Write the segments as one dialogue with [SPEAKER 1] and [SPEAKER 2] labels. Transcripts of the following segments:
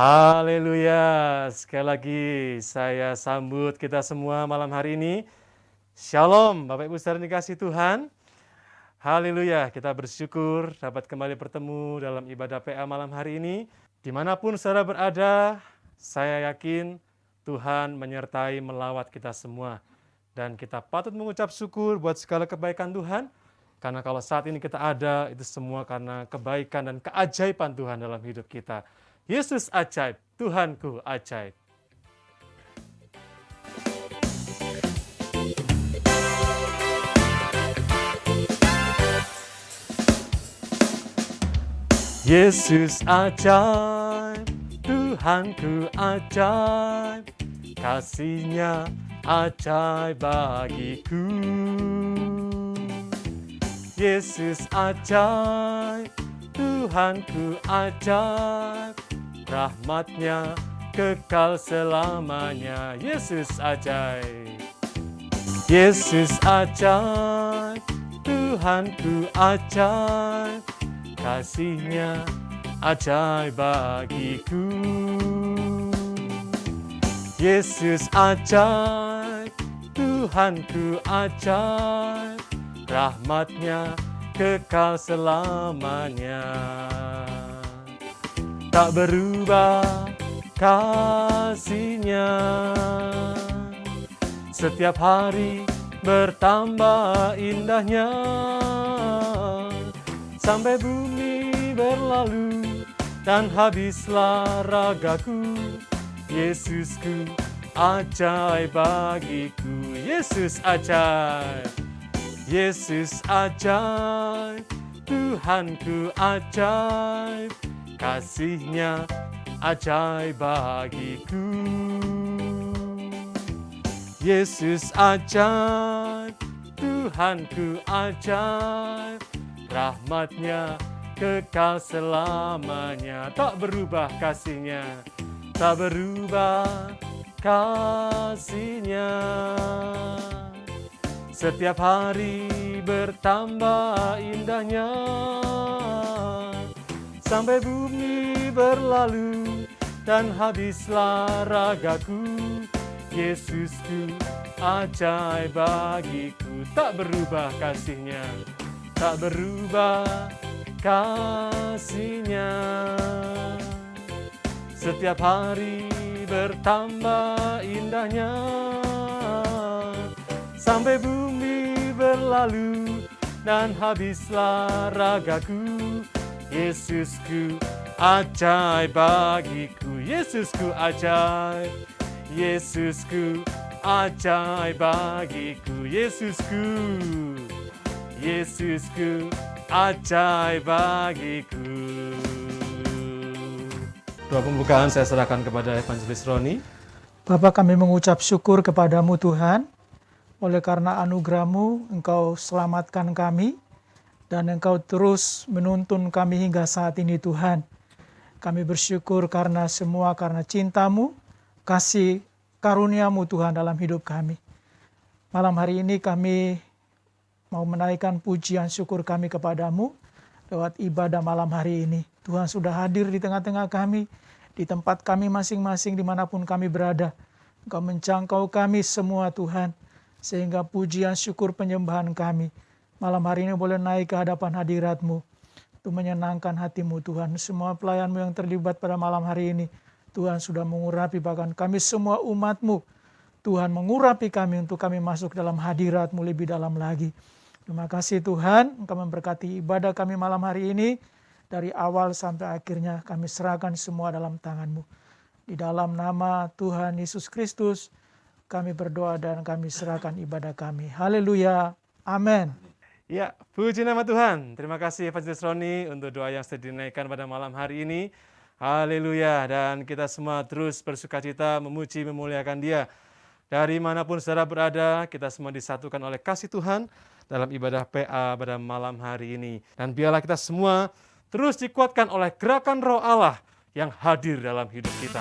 [SPEAKER 1] Haleluya, sekali lagi saya sambut kita semua malam hari ini. Shalom Bapak Ibu saudara dikasih Tuhan. Haleluya, kita bersyukur dapat kembali bertemu dalam ibadah PA malam hari ini. Dimanapun saudara berada, saya yakin Tuhan menyertai melawat kita semua. Dan kita patut mengucap syukur buat segala kebaikan Tuhan. Karena kalau saat ini kita ada, itu semua karena kebaikan dan keajaiban Tuhan dalam hidup kita. Yesus ajaib, Tuhanku ajaib. Yesus ajaib, Tuhanku ajaib, kasih-Nya ajaib bagiku. Yesus ajaib, Tuhanku ajaib, rahmat-Nya kekal selamanya. Yesus ajaib. Yesus ajaib, Tuhanku ajaib, kasih-Nya ajaib bagiku. Yesus ajaib, Tuhanku ajaib, rahmat-Nya kekal selamanya. Tak berubah kasih-Nya, setiap hari bertambah indahnya. Sampai bumi berlalu dan habislah ragaku, Yesusku ajaib bagiku. Yesus ajaib. Yesus ajaib, Tuhanku ajaib, kasih-Nya ajaib bagiku. Yesus ajaib, Tuhanku ajaib, rahmat-Nya kekal selamanya. Tak berubah kasih-Nya, tak berubah kasih-Nya. Setiap hari bertambah indahnya. Sampai bumi berlalu dan habislah ragaku, Yesusku ajaib bagiku. Tak berubah kasih-Nya, tak berubah kasih-Nya. Setiap hari bertambah indahnya. Sampai bumi berlalu dan habislah ragaku, Yesusku ajaib bagiku. Yesusku ajaib, Yesusku ajaib bagiku. Yesusku, Yesusku ajaib bagiku. Doa pembukaan saya serahkan kepada Evangelis Roni.
[SPEAKER 2] Bapa, kami mengucap syukur kepadamu Tuhan, oleh karena anugerah-Mu, Engkau selamatkan kami, dan Engkau terus menuntun kami hingga saat ini Tuhan. Kami bersyukur karena semua karena cinta-Mu, kasih karunia-Mu Tuhan dalam hidup kami. Malam hari ini kami mau menaikkan pujian syukur kami kepadamu lewat ibadah malam hari ini. Tuhan sudah hadir di tengah-tengah kami, di tempat kami masing-masing dimanapun kami berada. Engkau menjangkau kami semua Tuhan, sehingga pujian syukur penyembahan kami malam hari ini boleh naik ke hadapan hadirat-Mu untuk menyenangkan hati-Mu Tuhan. Semua pelayan-Mu yang terlibat pada malam hari ini, Tuhan sudah mengurapi, bahkan kami semua umat-Mu, Tuhan mengurapi kami untuk kami masuk dalam hadirat-Mu lebih dalam lagi. Terima kasih Tuhan, Engkau memberkati ibadah kami malam hari ini, dari awal sampai akhirnya kami serahkan semua dalam tangan-Mu. Di dalam nama Tuhan Yesus Kristus, kami berdoa dan kami serahkan ibadah kami. Haleluya. Amin.
[SPEAKER 1] Ya, puji nama Tuhan. Terima kasih Evangelis Roni untuk doa yang sudah dinaikkan pada malam hari ini. Haleluya. Dan kita semua terus bersukacita memuji memuliakan Dia. Dari manapun saudara berada, kita semua disatukan oleh kasih Tuhan dalam ibadah PA pada malam hari ini. Dan biarlah kita semua terus dikuatkan oleh gerakan Roh Allah yang hadir dalam hidup kita.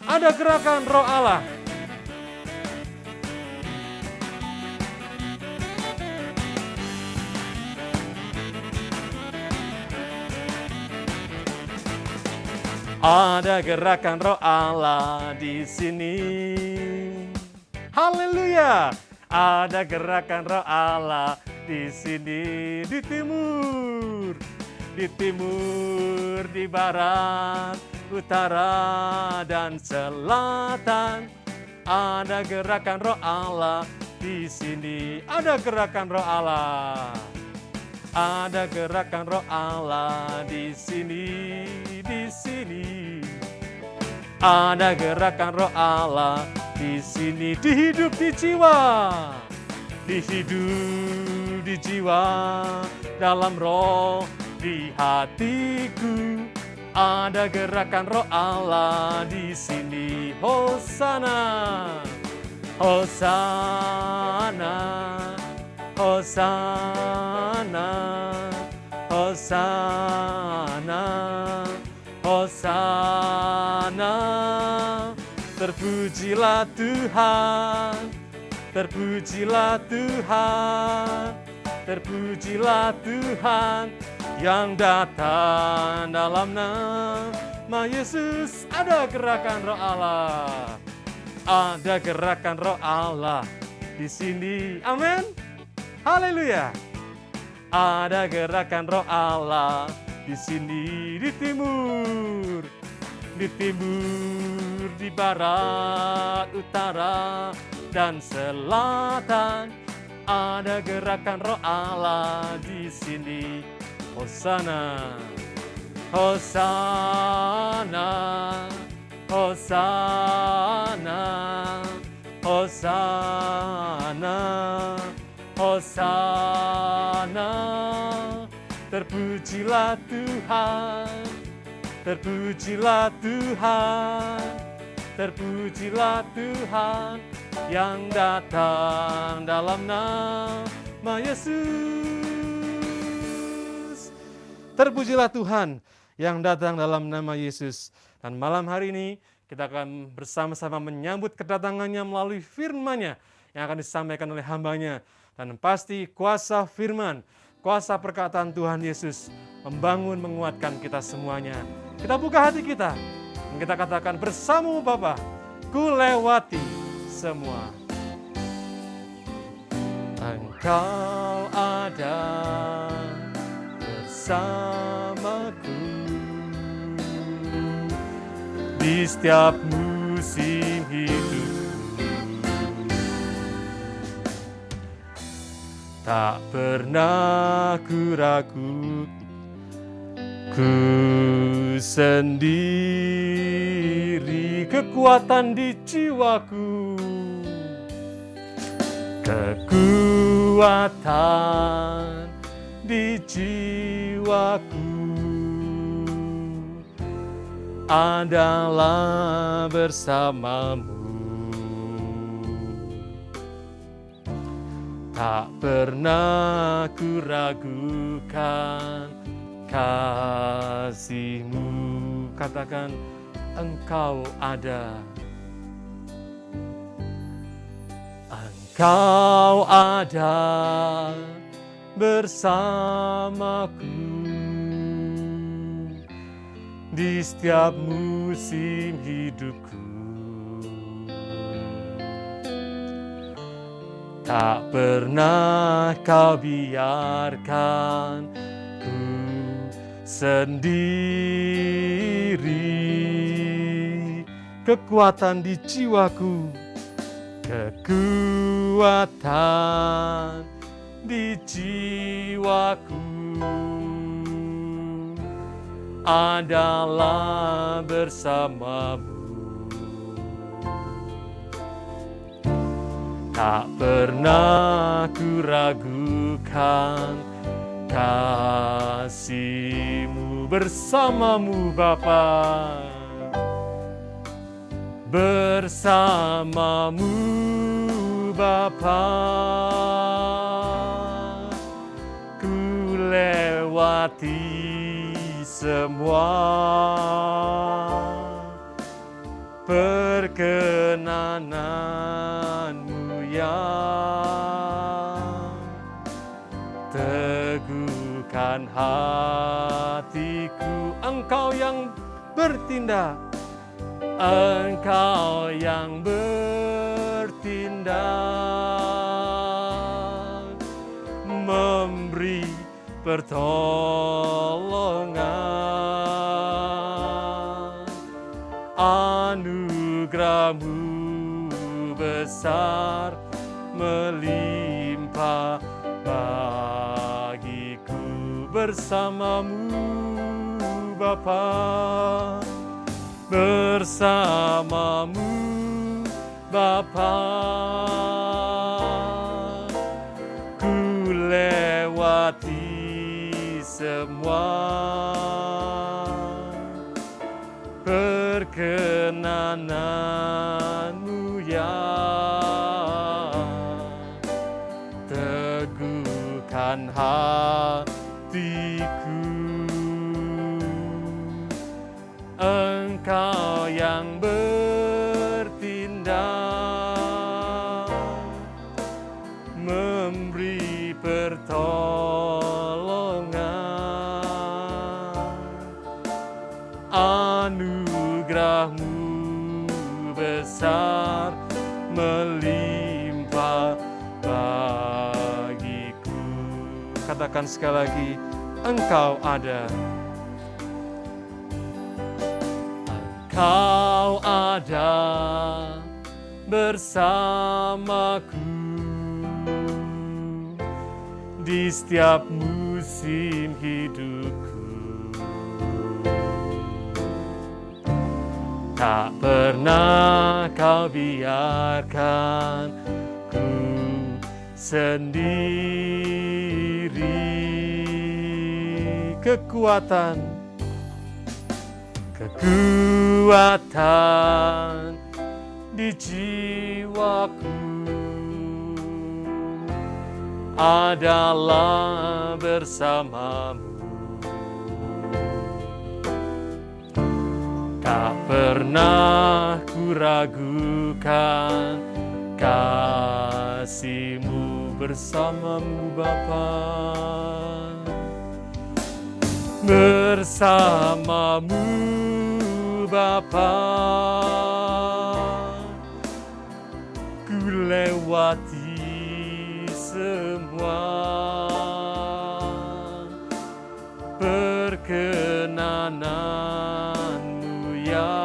[SPEAKER 1] Ada gerakan Roh Allah. Ada gerakan Roh Allah di sini. Haleluya. Ada gerakan Roh Allah di sini, di timur, di barat, utara dan selatan. Ada gerakan Roh Allah di sini. Ada gerakan Roh Allah. Ada gerakan Roh Allah di sini, di sini. Ada gerakan Roh Allah di sini, di hidup, di jiwa, di hidup, di jiwa, dalam roh, di hatiku. Ada gerakan Roh Allah di sini. Hosana, Hosana, Hosana, Hosana, Hosana. Terpujilah Tuhan, terpujilah Tuhan, terpujilah Tuhan yang datang dalam nama Yesus. Ada gerakan Roh Allah, ada gerakan Roh Allah di sini. Amin. Haleluya. Ada gerakan Roh Allah di sini, di timur, di barat, utara dan selatan. Ada gerakan Roh Allah di sini. Hosana, Hosana, Hosana, Hosana, Hosana. Terpujilah Tuhan, terpujilah Tuhan, terpujilah Tuhan yang datang dalam nama Yesus. Terpujilah Tuhan yang datang dalam nama Yesus. Dan malam hari ini kita akan bersama-sama menyambut kedatangannya melalui firman-Nya yang akan disampaikan oleh hamba-Nya. Dan pasti kuasa firman, kuasa perkataan Tuhan Yesus membangun, menguatkan kita semuanya. Kita buka hati kita, dan kita katakan bersama Bapa, ku lewati semua. Engkau ada bersamaku di setiap musim hidup. Tak pernah ku ragu, ku sendiri, kekuatan di jiwaku, kekuatan di jiwaku adalah bersamamu. Tak pernah ku ragukan kasih-Mu. Katakan, Engkau ada. Engkau ada bersamaku di setiap musim hidupku. Tak pernah Kau biarkan ku sendiri, kekuatan di jiwaku, kekuatan di jiwaku adalah bersamamu. Tak pernah ku ragukan kasih-Mu, bersamamu Bapa, bersamamu Bapa, ku lewati semua perkenanan-Mu yang teguhkan hatiku. Engkau yang bertindak. Engkau yang bertindak, memberi pertolongan. Anugerah-Mu besar melimpah bagiku. Bersama-Mu Bapa, bersama-Mu Bapa, ku lewati semua perkenanan-Mu ya. Teguhkan hatiku, Engkau yang bertindak, memberi pertolongan. Anugerah-Mu besar melimpah bagiku. Katakan sekali lagi, Engkau ada. Engkau ada bersamaku di setiap musim hidupku. Tak pernah Kau biarkan ku sendiri. Kekuatan di jiwaku adalah bersama-Mu. Tak pernah ku ragukan kasih-Mu bersama-Mu Bapa. Bersama-Mu Bapa, ku lewati semua perkenanan-Mu ya.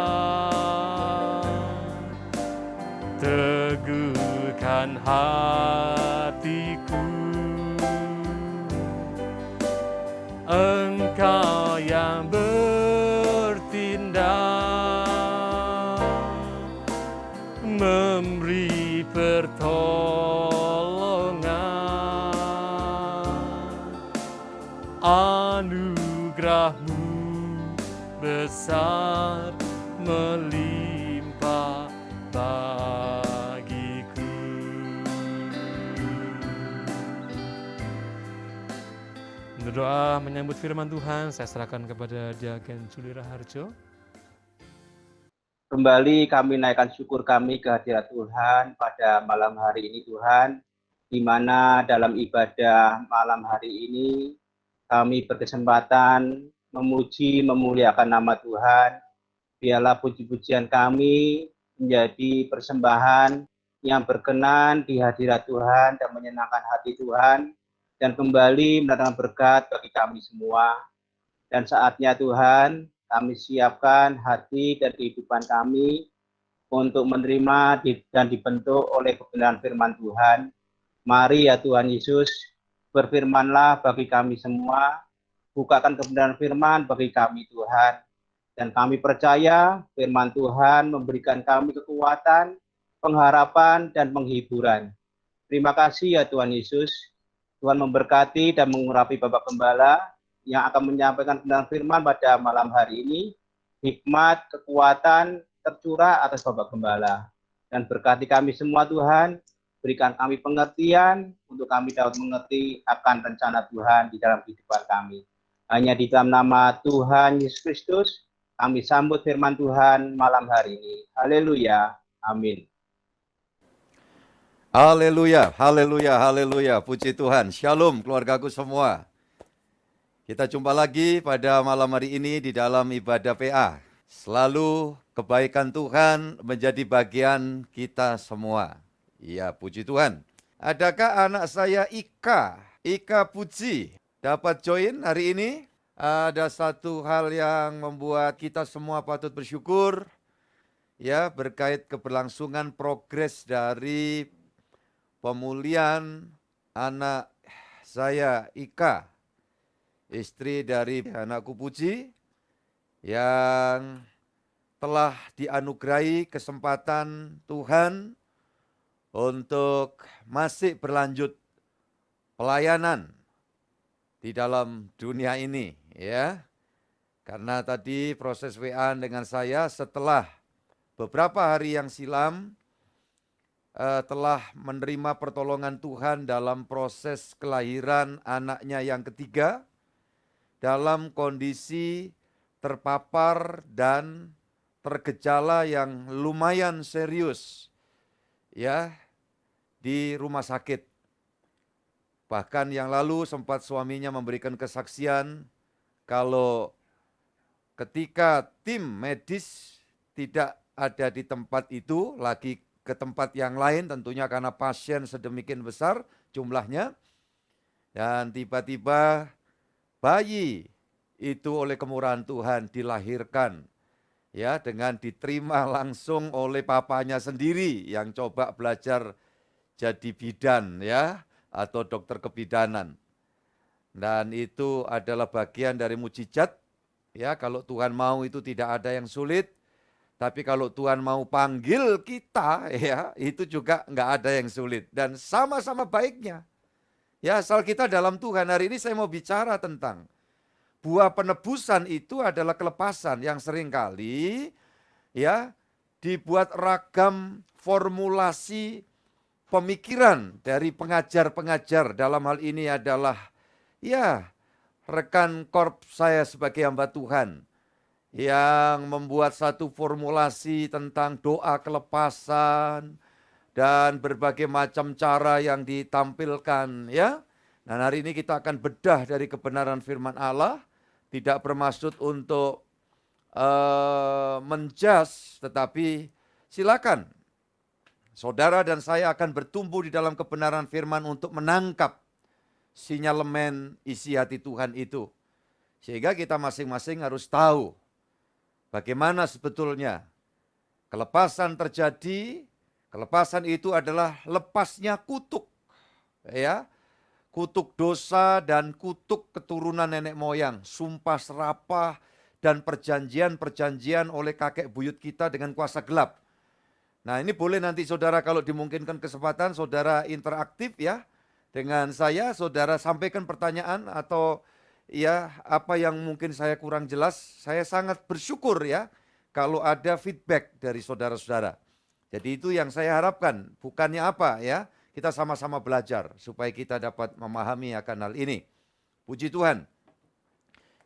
[SPEAKER 1] Teguhkan hatiku, Engkau yang bertindak, memberi pertolongan. Anugerah-Mu besar melimpah bagiku. Berdoa menyambut firman Tuhan, saya serahkan kepada Diaken Juli Raharjo.
[SPEAKER 3] Kembali kami naikkan syukur kami ke hadirat Tuhan pada malam hari ini Tuhan, di mana dalam ibadah malam hari ini kami berkesempatan memuji, memuliakan nama Tuhan. Biarlah puji-pujian kami menjadi persembahan yang berkenan di hadirat Tuhan dan menyenangkan hati Tuhan, dan kembali mendatangkan berkat bagi kami semua. Dan saatnya Tuhan, kami siapkan hati dan kehidupan kami untuk menerima dan dibentuk oleh kebenaran firman Tuhan. Mari ya Tuhan Yesus, berfirmanlah bagi kami semua, bukakan kebenaran firman bagi kami Tuhan. Dan kami percaya firman Tuhan memberikan kami kekuatan, pengharapan, dan penghiburan. Terima kasih ya Tuhan Yesus. Tuhan memberkati dan mengurapi Bapak Gembala yang akan menyampaikan kebenaran firman pada malam hari ini. Hikmat, kekuatan tercurah atas Bapak Gembala. Dan berkati kami semua Tuhan, berikan kami pengertian untuk kami dapat mengerti akan rencana Tuhan di dalam kehidupan kami. Hanya di dalam nama Tuhan Yesus Kristus, kami sambut firman Tuhan malam hari ini. Haleluya. Amin.
[SPEAKER 4] Haleluya, haleluya, haleluya. Puji Tuhan. Shalom keluargaku semua. Kita jumpa lagi pada malam hari ini di dalam ibadah PA. Selalu kebaikan Tuhan menjadi bagian kita semua. Ya, puji Tuhan. Adakah anak saya Ika Puji dapat join hari ini? Ada satu hal yang membuat kita semua patut bersyukur, ya, berkait keberlangsungan progres dari pemulihan anak saya Ika, istri dari anakku Puji, yang telah dianugerahi kesempatan Tuhan untuk masih berlanjut pelayanan di dalam dunia ini, ya. Karena tadi proses WA dengan saya setelah beberapa hari yang silam telah menerima pertolongan Tuhan dalam proses kelahiran anaknya yang ketiga dalam kondisi terpapar dan tergejala yang lumayan serius, ya, di rumah sakit. Bahkan yang lalu sempat suaminya memberikan kesaksian kalau ketika tim medis tidak ada di tempat itu, lagi ke tempat yang lain, tentunya karena pasien sedemikian besar jumlahnya, dan tiba-tiba bayi itu oleh kemurahan Tuhan dilahirkan, ya, dengan diterima langsung oleh papanya sendiri yang coba belajar jadi bidan, ya, atau dokter kebidanan. Dan itu adalah bagian dari mujizat, ya. Kalau Tuhan mau itu tidak ada yang sulit, tapi kalau Tuhan mau panggil kita, ya, itu juga nggak ada yang sulit dan sama-sama baiknya. Ya, asal kita dalam Tuhan. Hari ini saya mau bicara tentang buah penebusan itu adalah kelepasan yang seringkali, ya, dibuat ragam formulasi pemikiran dari pengajar-pengajar, dalam hal ini adalah, ya, rekan korp saya sebagai hamba Tuhan, yang membuat satu formulasi tentang doa kelepasan dan berbagai macam cara yang ditampilkan, ya. Dan hari ini kita akan bedah dari kebenaran firman Allah, tidak bermaksud untuk menjudge, tetapi silakan saudara dan saya akan bertumbuh di dalam kebenaran firman untuk menangkap sinyalemen isi hati Tuhan itu. Sehingga kita masing-masing harus tahu bagaimana sebetulnya kelepasan terjadi. Kelepasan itu adalah lepasnya kutuk, ya. Kutuk dosa dan kutuk keturunan nenek moyang, sumpah serapah dan perjanjian-perjanjian oleh kakek buyut kita dengan kuasa gelap. Nah, ini boleh nanti saudara kalau dimungkinkan kesempatan, saudara interaktif, ya, dengan saya, saudara sampaikan pertanyaan atau, ya, apa yang mungkin saya kurang jelas. Saya sangat bersyukur, ya, kalau ada feedback dari saudara-saudara. Jadi itu yang saya harapkan, bukannya apa, ya, kita sama-sama belajar supaya kita dapat memahami akan hal ini. Puji Tuhan.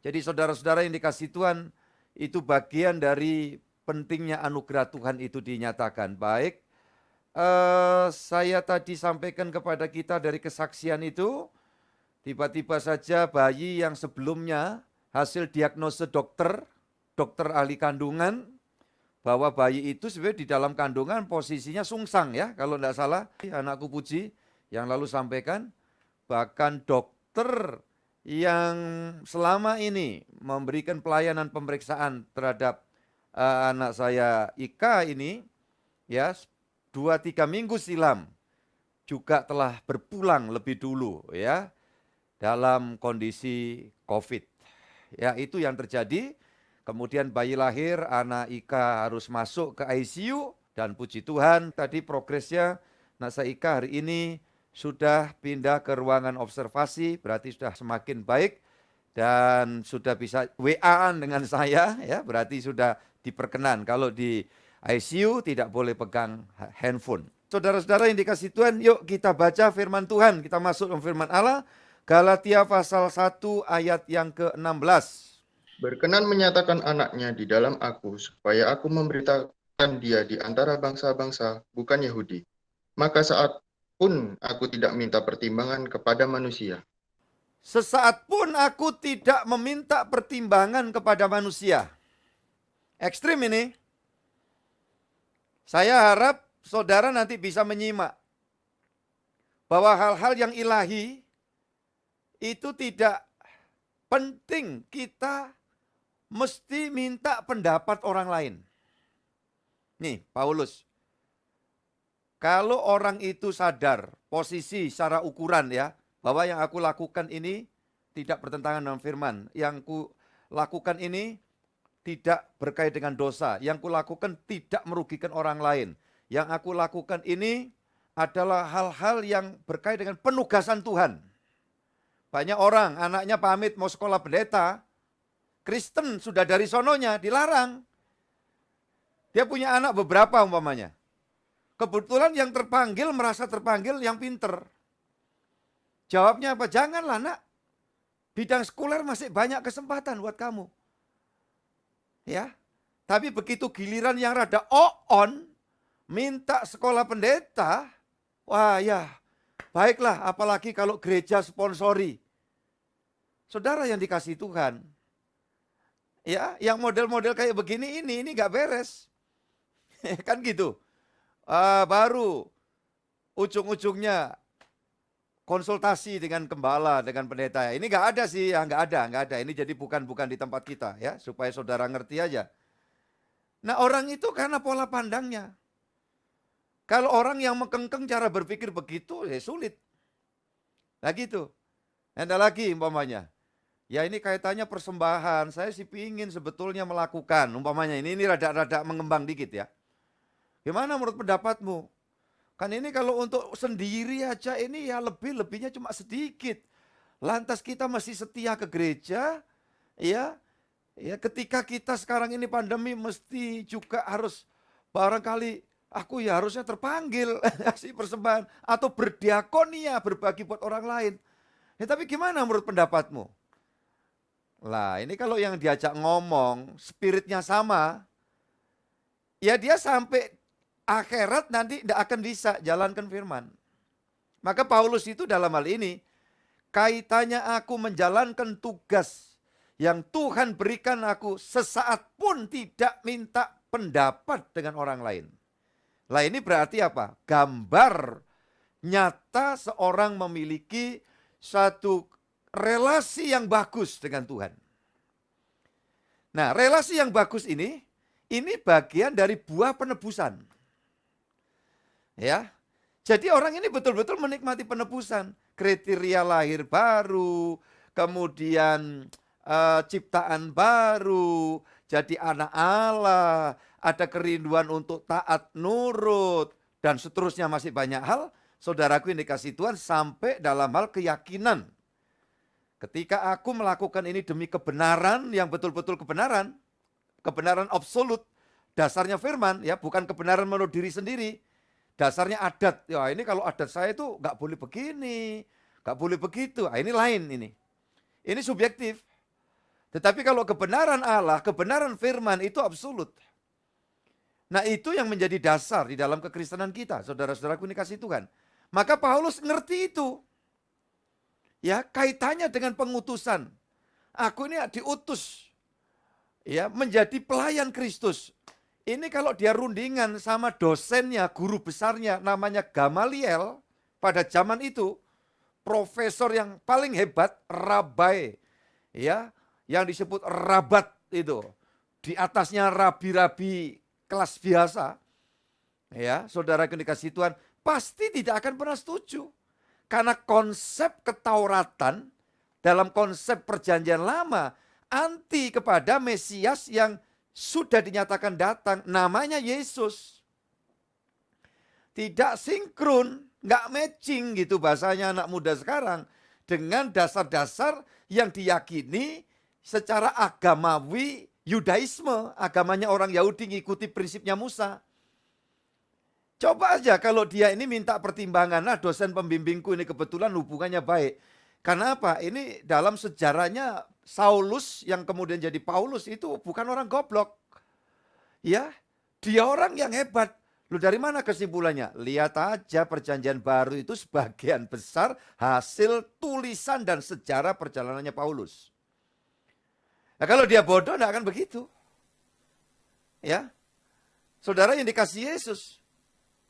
[SPEAKER 4] Jadi saudara-saudara yang dikasihi Tuhan, itu bagian dari pentingnya anugerah Tuhan itu dinyatakan. Baik, saya tadi sampaikan kepada kita dari kesaksian itu, tiba-tiba saja bayi yang sebelumnya hasil diagnosa dokter ahli kandungan, bahwa bayi itu sebenarnya di dalam kandungan posisinya sungsang, ya, kalau tidak salah anakku Puji yang lalu sampaikan. Bahkan dokter yang selama ini memberikan pelayanan pemeriksaan terhadap anak saya Ika ini, ya, 2-3 minggu silam juga telah berpulang lebih dulu, ya, dalam kondisi COVID. Ya, itu yang terjadi. Kemudian bayi lahir, anak Ika harus masuk ke ICU, dan puji Tuhan tadi progresnya anak saya Ika hari ini sudah pindah ke ruangan observasi, berarti sudah semakin baik dan sudah bisa WA-an dengan saya, ya, berarti sudah diperkenan. Kalau di ICU tidak boleh pegang handphone. Saudara-saudara yang dikasihi Tuhan, yuk kita baca firman Tuhan. Kita masuk ke firman Allah, Galatia pasal 1 ayat yang ke-16.
[SPEAKER 5] Berkenan menyatakan anaknya di dalam aku, supaya aku memberitakan dia di antara bangsa-bangsa, bukan Yahudi. Maka saat pun aku tidak minta pertimbangan kepada manusia.
[SPEAKER 4] Sesaat pun aku tidak meminta pertimbangan kepada manusia. Ekstrim ini. Saya harap saudara nanti bisa menyimak bahwa hal-hal yang ilahi itu tidak penting kita mesti minta pendapat orang lain. Nih, Paulus. Kalau orang itu sadar posisi secara ukuran ya, bahwa yang aku lakukan ini tidak bertentangan dengan firman. Yang ku lakukan ini tidak berkait dengan dosa. Yang ku lakukan tidak merugikan orang lain. Yang aku lakukan ini adalah hal-hal yang berkait dengan penugasan Tuhan. Banyak orang anaknya pamit mau sekolah pendeta, Kristen sudah dari sononya dilarang. Dia punya anak beberapa umpamanya. Kebetulan yang terpanggil merasa terpanggil yang pinter. Jawabnya apa? Janganlah nak. Bidang sekuler masih banyak kesempatan buat kamu. Ya. Tapi begitu giliran yang rada on, minta sekolah pendeta, wah ya, baiklah apalagi kalau gereja sponsori. Saudara yang dikasih Tuhan, ya, yang model-model kayak begini ini nggak beres. Kan gitu. Baru ujung-ujungnya konsultasi dengan gembala, dengan pendeta. Ini nggak ada sih, ya nggak ada. Ini jadi bukan di tempat kita ya, supaya saudara ngerti aja. Nah orang itu karena pola pandangnya. Kalau orang yang mengkengkeng cara berpikir begitu, ya sulit. Nah gitu. Ada lagi umpamanya. Ya ini kaitannya persembahan, saya sih pingin sebetulnya melakukan. Umpamanya ini rada-rada mengembang dikit ya. Gimana menurut pendapatmu? Kan ini kalau untuk sendiri aja ini ya lebihnya cuma sedikit. Lantas kita masih setia ke gereja, ya ketika kita sekarang ini pandemi mesti juga harus barangkali aku ya harusnya terpanggil kasih persembahan atau berdiakonia berbagi buat orang lain. Ya tapi gimana menurut pendapatmu? Lah ini kalau yang diajak ngomong spiritnya sama, ya dia sampai akhirat nanti tidak akan bisa jalankan firman. Maka Paulus itu dalam hal ini, kaitannya aku menjalankan tugas yang Tuhan berikan aku sesaat pun tidak minta pendapat dengan orang lain. Lah ini berarti apa? Gambar nyata seorang memiliki satu relasi yang bagus dengan Tuhan. Nah relasi yang bagus ini bagian dari buah penebusan. Ya, jadi orang ini betul-betul menikmati penebusan, kriteria lahir baru, kemudian ciptaan baru, jadi anak Allah, ada kerinduan untuk taat nurut, dan seterusnya masih banyak hal. Saudaraku yang dikasih Tuhan sampai dalam hal keyakinan. Ketika aku melakukan ini demi kebenaran yang betul-betul kebenaran absolut, dasarnya firman, ya bukan kebenaran menurut diri sendiri. Dasarnya adat, ya ini kalau adat saya itu nggak boleh begini, nggak boleh begitu. Nah, ini lain ini. Ini subjektif. Tetapi kalau kebenaran Allah, kebenaran firman itu absolut. Nah itu yang menjadi dasar di dalam kekristenan kita, saudara-saudaraku ini kasih Tuhan. Maka Paulus ngerti itu. Ya kaitannya dengan pengutusan. Aku ini diutus ya menjadi pelayan Kristus. Ini kalau dia rundingan sama dosennya, guru besarnya namanya Gamaliel pada zaman itu, profesor yang paling hebat, rabai, ya, yang disebut rabat itu, di atasnya rabi-rabi kelas biasa, ya, saudara yang dikasih Tuhan, pasti tidak akan pernah setuju, karena konsep ketauratan dalam konsep perjanjian lama anti kepada Mesias yang sudah dinyatakan datang, namanya Yesus. Tidak sinkron, nggak matching gitu bahasanya anak muda sekarang dengan dasar-dasar yang diyakini secara agamawi Yudaisme, agamanya orang Yahudi ngikuti prinsipnya Musa. Coba aja kalau dia ini minta pertimbangan, nah dosen pembimbingku ini kebetulan hubungannya baik. Karena apa? Ini dalam sejarahnya Saulus yang kemudian jadi Paulus itu bukan orang goblok. Ya, dia orang yang hebat. Lu dari mana kesimpulannya? Lihat aja perjanjian baru itu sebagian besar hasil tulisan dan sejarah perjalanannya Paulus. Nah kalau dia bodoh enggak akan begitu. Ya, saudara yang dikasih Yesus,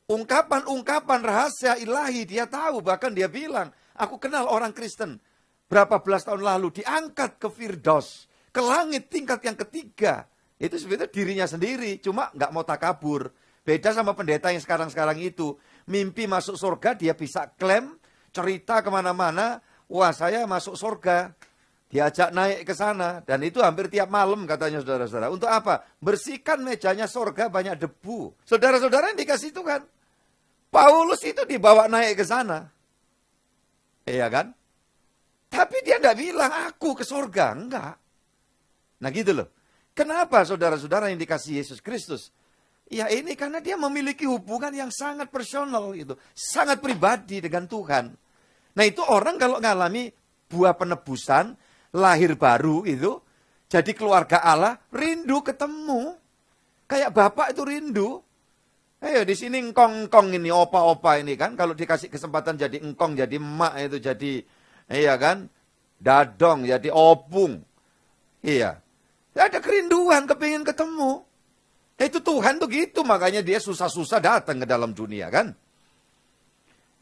[SPEAKER 4] ungkapan-ungkapan rahasia ilahi dia tahu, bahkan dia bilang, aku kenal orang Kristen berapa belas tahun lalu diangkat ke Firdaus, ke langit tingkat yang ketiga. Itu sebenarnya dirinya sendiri, cuma nggak mau takabur. Beda sama pendeta yang sekarang-sekarang itu, mimpi masuk surga dia bisa klaim, cerita kemana-mana, wah saya masuk surga. Diajak naik ke sana, dan itu hampir tiap malam katanya saudara-saudara. Untuk apa? Bersihkan mejanya surga banyak debu. Saudara-saudara yang dikasih Tuhan. Paulus itu dibawa naik ke sana. Iya kan? Tapi dia enggak bilang aku ke surga, enggak. Nah gitu loh. Kenapa saudara-saudara yang dikasih Yesus Kristus? Ya ini karena dia memiliki hubungan yang sangat personal gitu. Sangat pribadi dengan Tuhan. Nah itu orang kalau ngalami buah penebusan, lahir baru itu, jadi keluarga Allah, rindu ketemu. Kayak bapak itu rindu. Ayo di sini engkong-engkong ini, opa-opa ini kan, kalau dikasih kesempatan jadi engkong, jadi emak itu jadi, iya kan, dadong, jadi opung. Iya. Ada kerinduan, kepingin ketemu. Itu Tuhan tuh gitu, makanya dia susah-susah datang ke dalam dunia kan.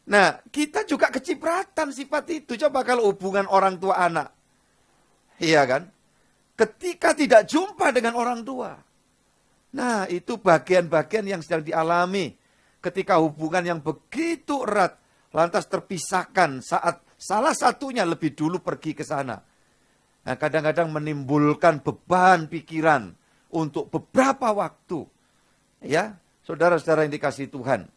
[SPEAKER 4] Nah, kita juga kecipratan sifat itu. Coba kalau hubungan orang tua anak. Iya kan? Ketika tidak jumpa dengan orang tua. Nah, itu bagian-bagian yang sedang dialami. Ketika hubungan yang begitu erat, lantas terpisahkan saat salah satunya lebih dulu pergi ke sana. Nah, kadang-kadang menimbulkan beban pikiran untuk beberapa waktu. Ya, saudara-saudara yang dikasih Tuhan.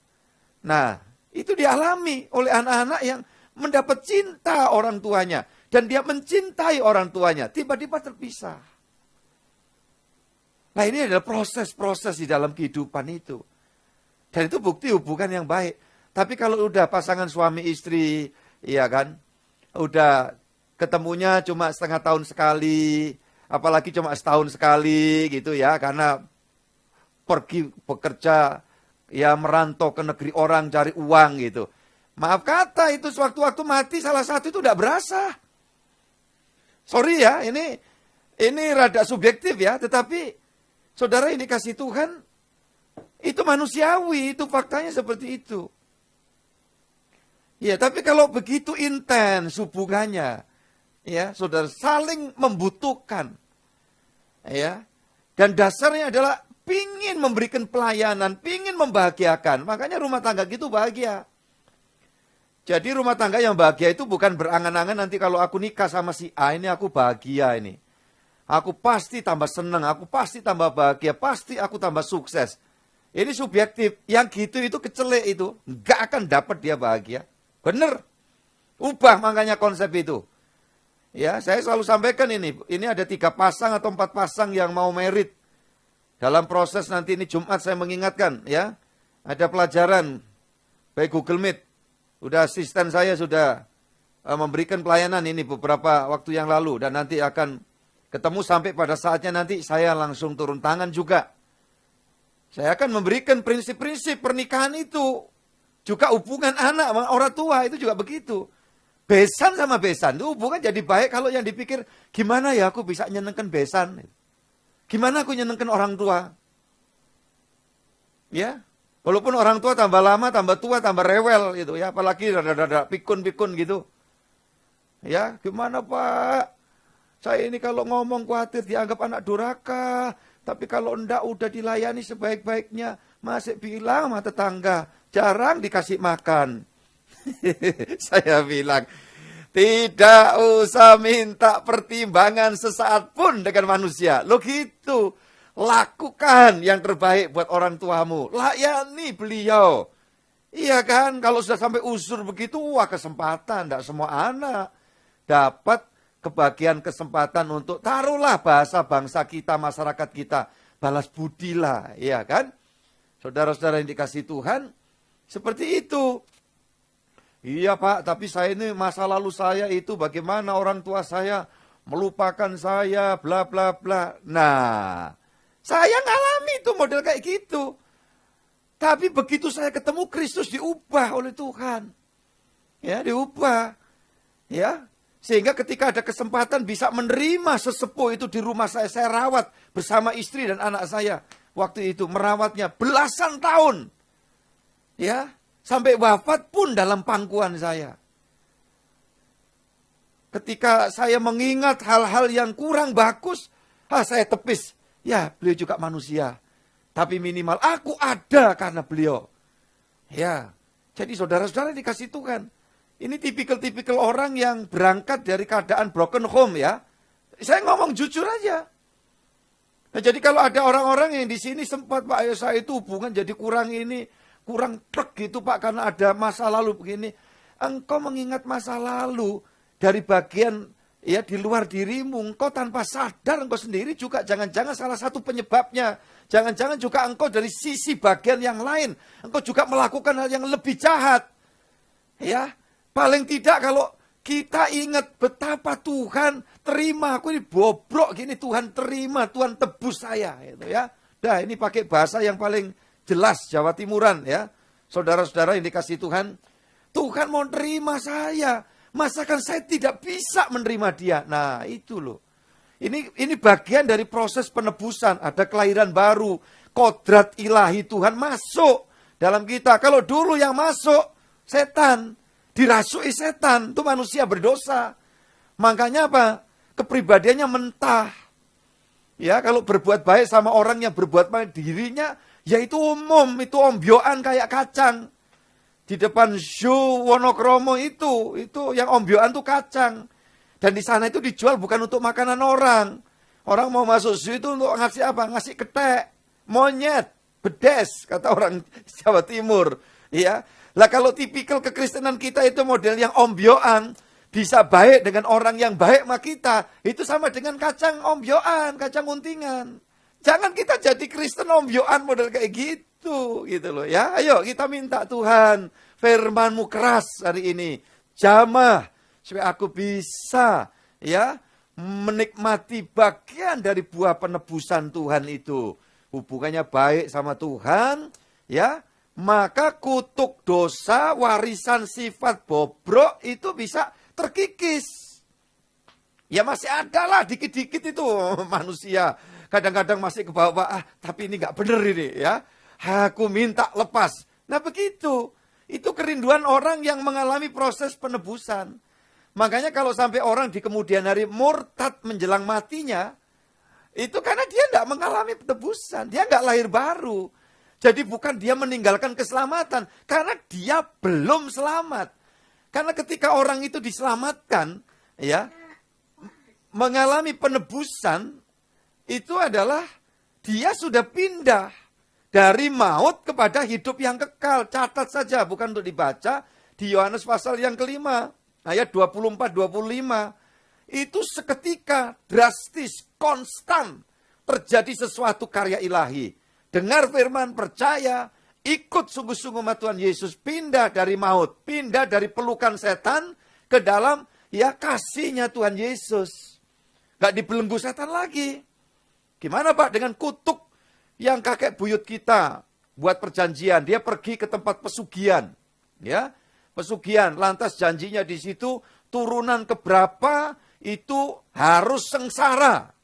[SPEAKER 4] Nah, itu dialami oleh anak-anak yang mendapat cinta orang tuanya. Dan dia mencintai orang tuanya, tiba-tiba terpisah. Nah ini adalah proses-proses di dalam kehidupan itu. Dan itu bukti hubungan yang baik. Tapi kalau udah pasangan suami istri, iya kan, udah ketemunya cuma setengah tahun sekali, apalagi cuma setahun sekali gitu ya, karena pergi bekerja, ya merantau ke negeri orang cari uang gitu. Maaf kata itu sewaktu-waktu mati salah satu itu udah berasa. Sorry ya, ini rada subjektif ya, tetapi saudara yang dikasih Tuhan, itu manusiawi, itu faktanya seperti itu. Ya, tapi kalau begitu intens hubungannya, ya, saudara saling membutuhkan, ya, dan dasarnya adalah pingin memberikan pelayanan, pingin membahagiakan, makanya rumah tangga gitu bahagia. Jadi rumah tangga yang bahagia itu bukan berangan-angan nanti kalau aku nikah sama si A ini aku bahagia ini. Aku pasti tambah senang, aku pasti tambah bahagia, pasti aku tambah sukses. Ini subjektif, yang gitu itu kecelek itu, nggak akan dapat dia bahagia. Bener, ubah makanya konsep itu. Ya, saya selalu sampaikan ini ada 3 pasang atau 4 pasang yang mau merit. Dalam proses nanti ini Jumat saya mengingatkan ya, ada pelajaran baik Google Meet. Udah asisten saya sudah memberikan pelayanan ini beberapa waktu yang lalu. Dan nanti akan ketemu sampai pada saatnya nanti saya langsung turun tangan juga. Saya akan memberikan prinsip-prinsip pernikahan itu. Juga hubungan anak sama orang tua itu juga begitu. Besan sama besan itu hubungan jadi baik kalau yang dipikir gimana ya aku bisa nyenengkan besan. Gimana aku nyenengkan orang tua. Ya. Walaupun orang tua tambah lama, tambah tua, tambah rewel gitu ya. Apalagi rada-rada pikun-pikun gitu. Ya, gimana Pak? Saya ini kalau ngomong khawatir dianggap anak durhaka. Tapi kalau enggak udah dilayani sebaik-baiknya. Masih bilang sama tetangga, jarang dikasih makan. Saya bilang, tidak usah minta pertimbangan sesaat pun dengan manusia. Lo gitu. Lakukan yang terbaik buat orang tuamu. Layani beliau. Iya kan, kalau sudah sampai usur begitu, wah kesempatan. Tidak semua anak dapat kebagian kesempatan untuk taruhlah bahasa bangsa kita, masyarakat kita. Balas budi lah, iya kan. Saudara-saudara yang dikasih Tuhan, seperti itu. Iya Pak, tapi saya ini masa lalu saya itu bagaimana orang tua saya melupakan saya, bla bla bla. Nah, saya ngalami itu model kayak gitu. Tapi begitu saya ketemu Kristus diubah oleh Tuhan. Ya, diubah. Ya. Sehingga ketika ada kesempatan bisa menerima sesepuh itu di rumah saya rawat bersama istri dan anak saya. Waktu itu merawatnya belasan tahun. Ya, sampai wafat pun dalam pangkuan saya. Ketika saya mengingat hal-hal yang kurang bagus, saya tepis. Ya, beliau juga manusia. Tapi minimal aku ada karena beliau. Ya, jadi saudara-saudara dikasih Tuhan. Ini tipikal-tipikal orang yang berangkat dari keadaan broken home ya. Saya ngomong jujur aja. Nah, jadi kalau ada orang-orang yang di sini sempat, Pak, ya saya itu hubungan jadi kurang ini, kurang trek gitu Pak, karena ada masa lalu begini. Engkau mengingat masa lalu dari bagian ya di luar dirimu, engkau tanpa sadar engkau sendiri juga jangan-jangan salah satu penyebabnya. Jangan-jangan juga engkau dari sisi bagian yang lain, engkau juga melakukan hal yang lebih jahat. Ya, paling tidak kalau kita ingat betapa Tuhan terima, aku ini bobrok gini, Tuhan terima, Tuhan tebus saya, gitu ya. Nah, ini pakai bahasa yang paling jelas Jawa Timuran ya. Saudara-saudara yang dikasih Tuhan, Tuhan mau terima saya. Masakan saya tidak bisa menerima dia. Nah, itu loh. Ini bagian dari proses penebusan, ada kelahiran baru, kodrat ilahi Tuhan masuk dalam kita. Kalau dulu yang masuk setan, dirasui setan, itu manusia berdosa. Makanya apa? Kepribadiannya mentah. Ya, kalau berbuat baik sama orang yang berbuat baik dirinya, ya itu umum, itu ombyoan kayak kacang. Di depan Zoo Wonokromo itu yang ombyoan itu kacang. Dan di sana itu dijual bukan untuk makanan orang. Orang mau masuk zoo itu untuk ngasih apa? Ngasih ketek, monyet, bedes, kata orang Jawa Timur. Ya, lah kalau tipikal kekristenan kita itu model yang ombyoan, bisa baik dengan orang yang baik sama kita, itu sama dengan kacang ombyoan, kacang untingan. Jangan kita jadi Kristen ombyoan model kayak gitu loh ya. Ayo kita minta Tuhan, firman-Mu keras hari ini, jamah supaya aku bisa ya menikmati bagian dari buah penebusan Tuhan itu. Hubungannya baik sama Tuhan, ya. Maka kutuk dosa, warisan sifat bobrok itu bisa terkikis. Ya masih ada lah dikit-dikit itu manusia. Kadang-kadang masih ke bawah, tapi ini gak bener ini ya. Aku minta lepas. Nah begitu. Itu kerinduan orang yang mengalami proses penebusan. Makanya kalau sampai orang di kemudian hari murtad menjelang matinya, itu karena dia gak mengalami penebusan. Dia gak lahir baru. Jadi bukan dia meninggalkan keselamatan. Karena dia belum selamat. Karena ketika orang itu diselamatkan, ya, mengalami penebusan, itu adalah dia sudah pindah dari maut kepada hidup yang kekal. Catat saja, bukan untuk dibaca, di Yohanes pasal yang kelima, ayat 24-25. Itu seketika drastis, konstan, terjadi sesuatu karya ilahi. Dengar firman, percaya, ikut sungguh-sungguh sama Tuhan Yesus, pindah dari maut, pindah dari pelukan setan ke dalam ya kasihnya Tuhan Yesus. Gak dibelenggu setan lagi. Gimana Pak dengan kutuk yang kakek buyut kita buat perjanjian, dia pergi ke tempat pesugihan, ya, pesugihan, lantas janjinya di situ turunan keberapa itu harus sengsara.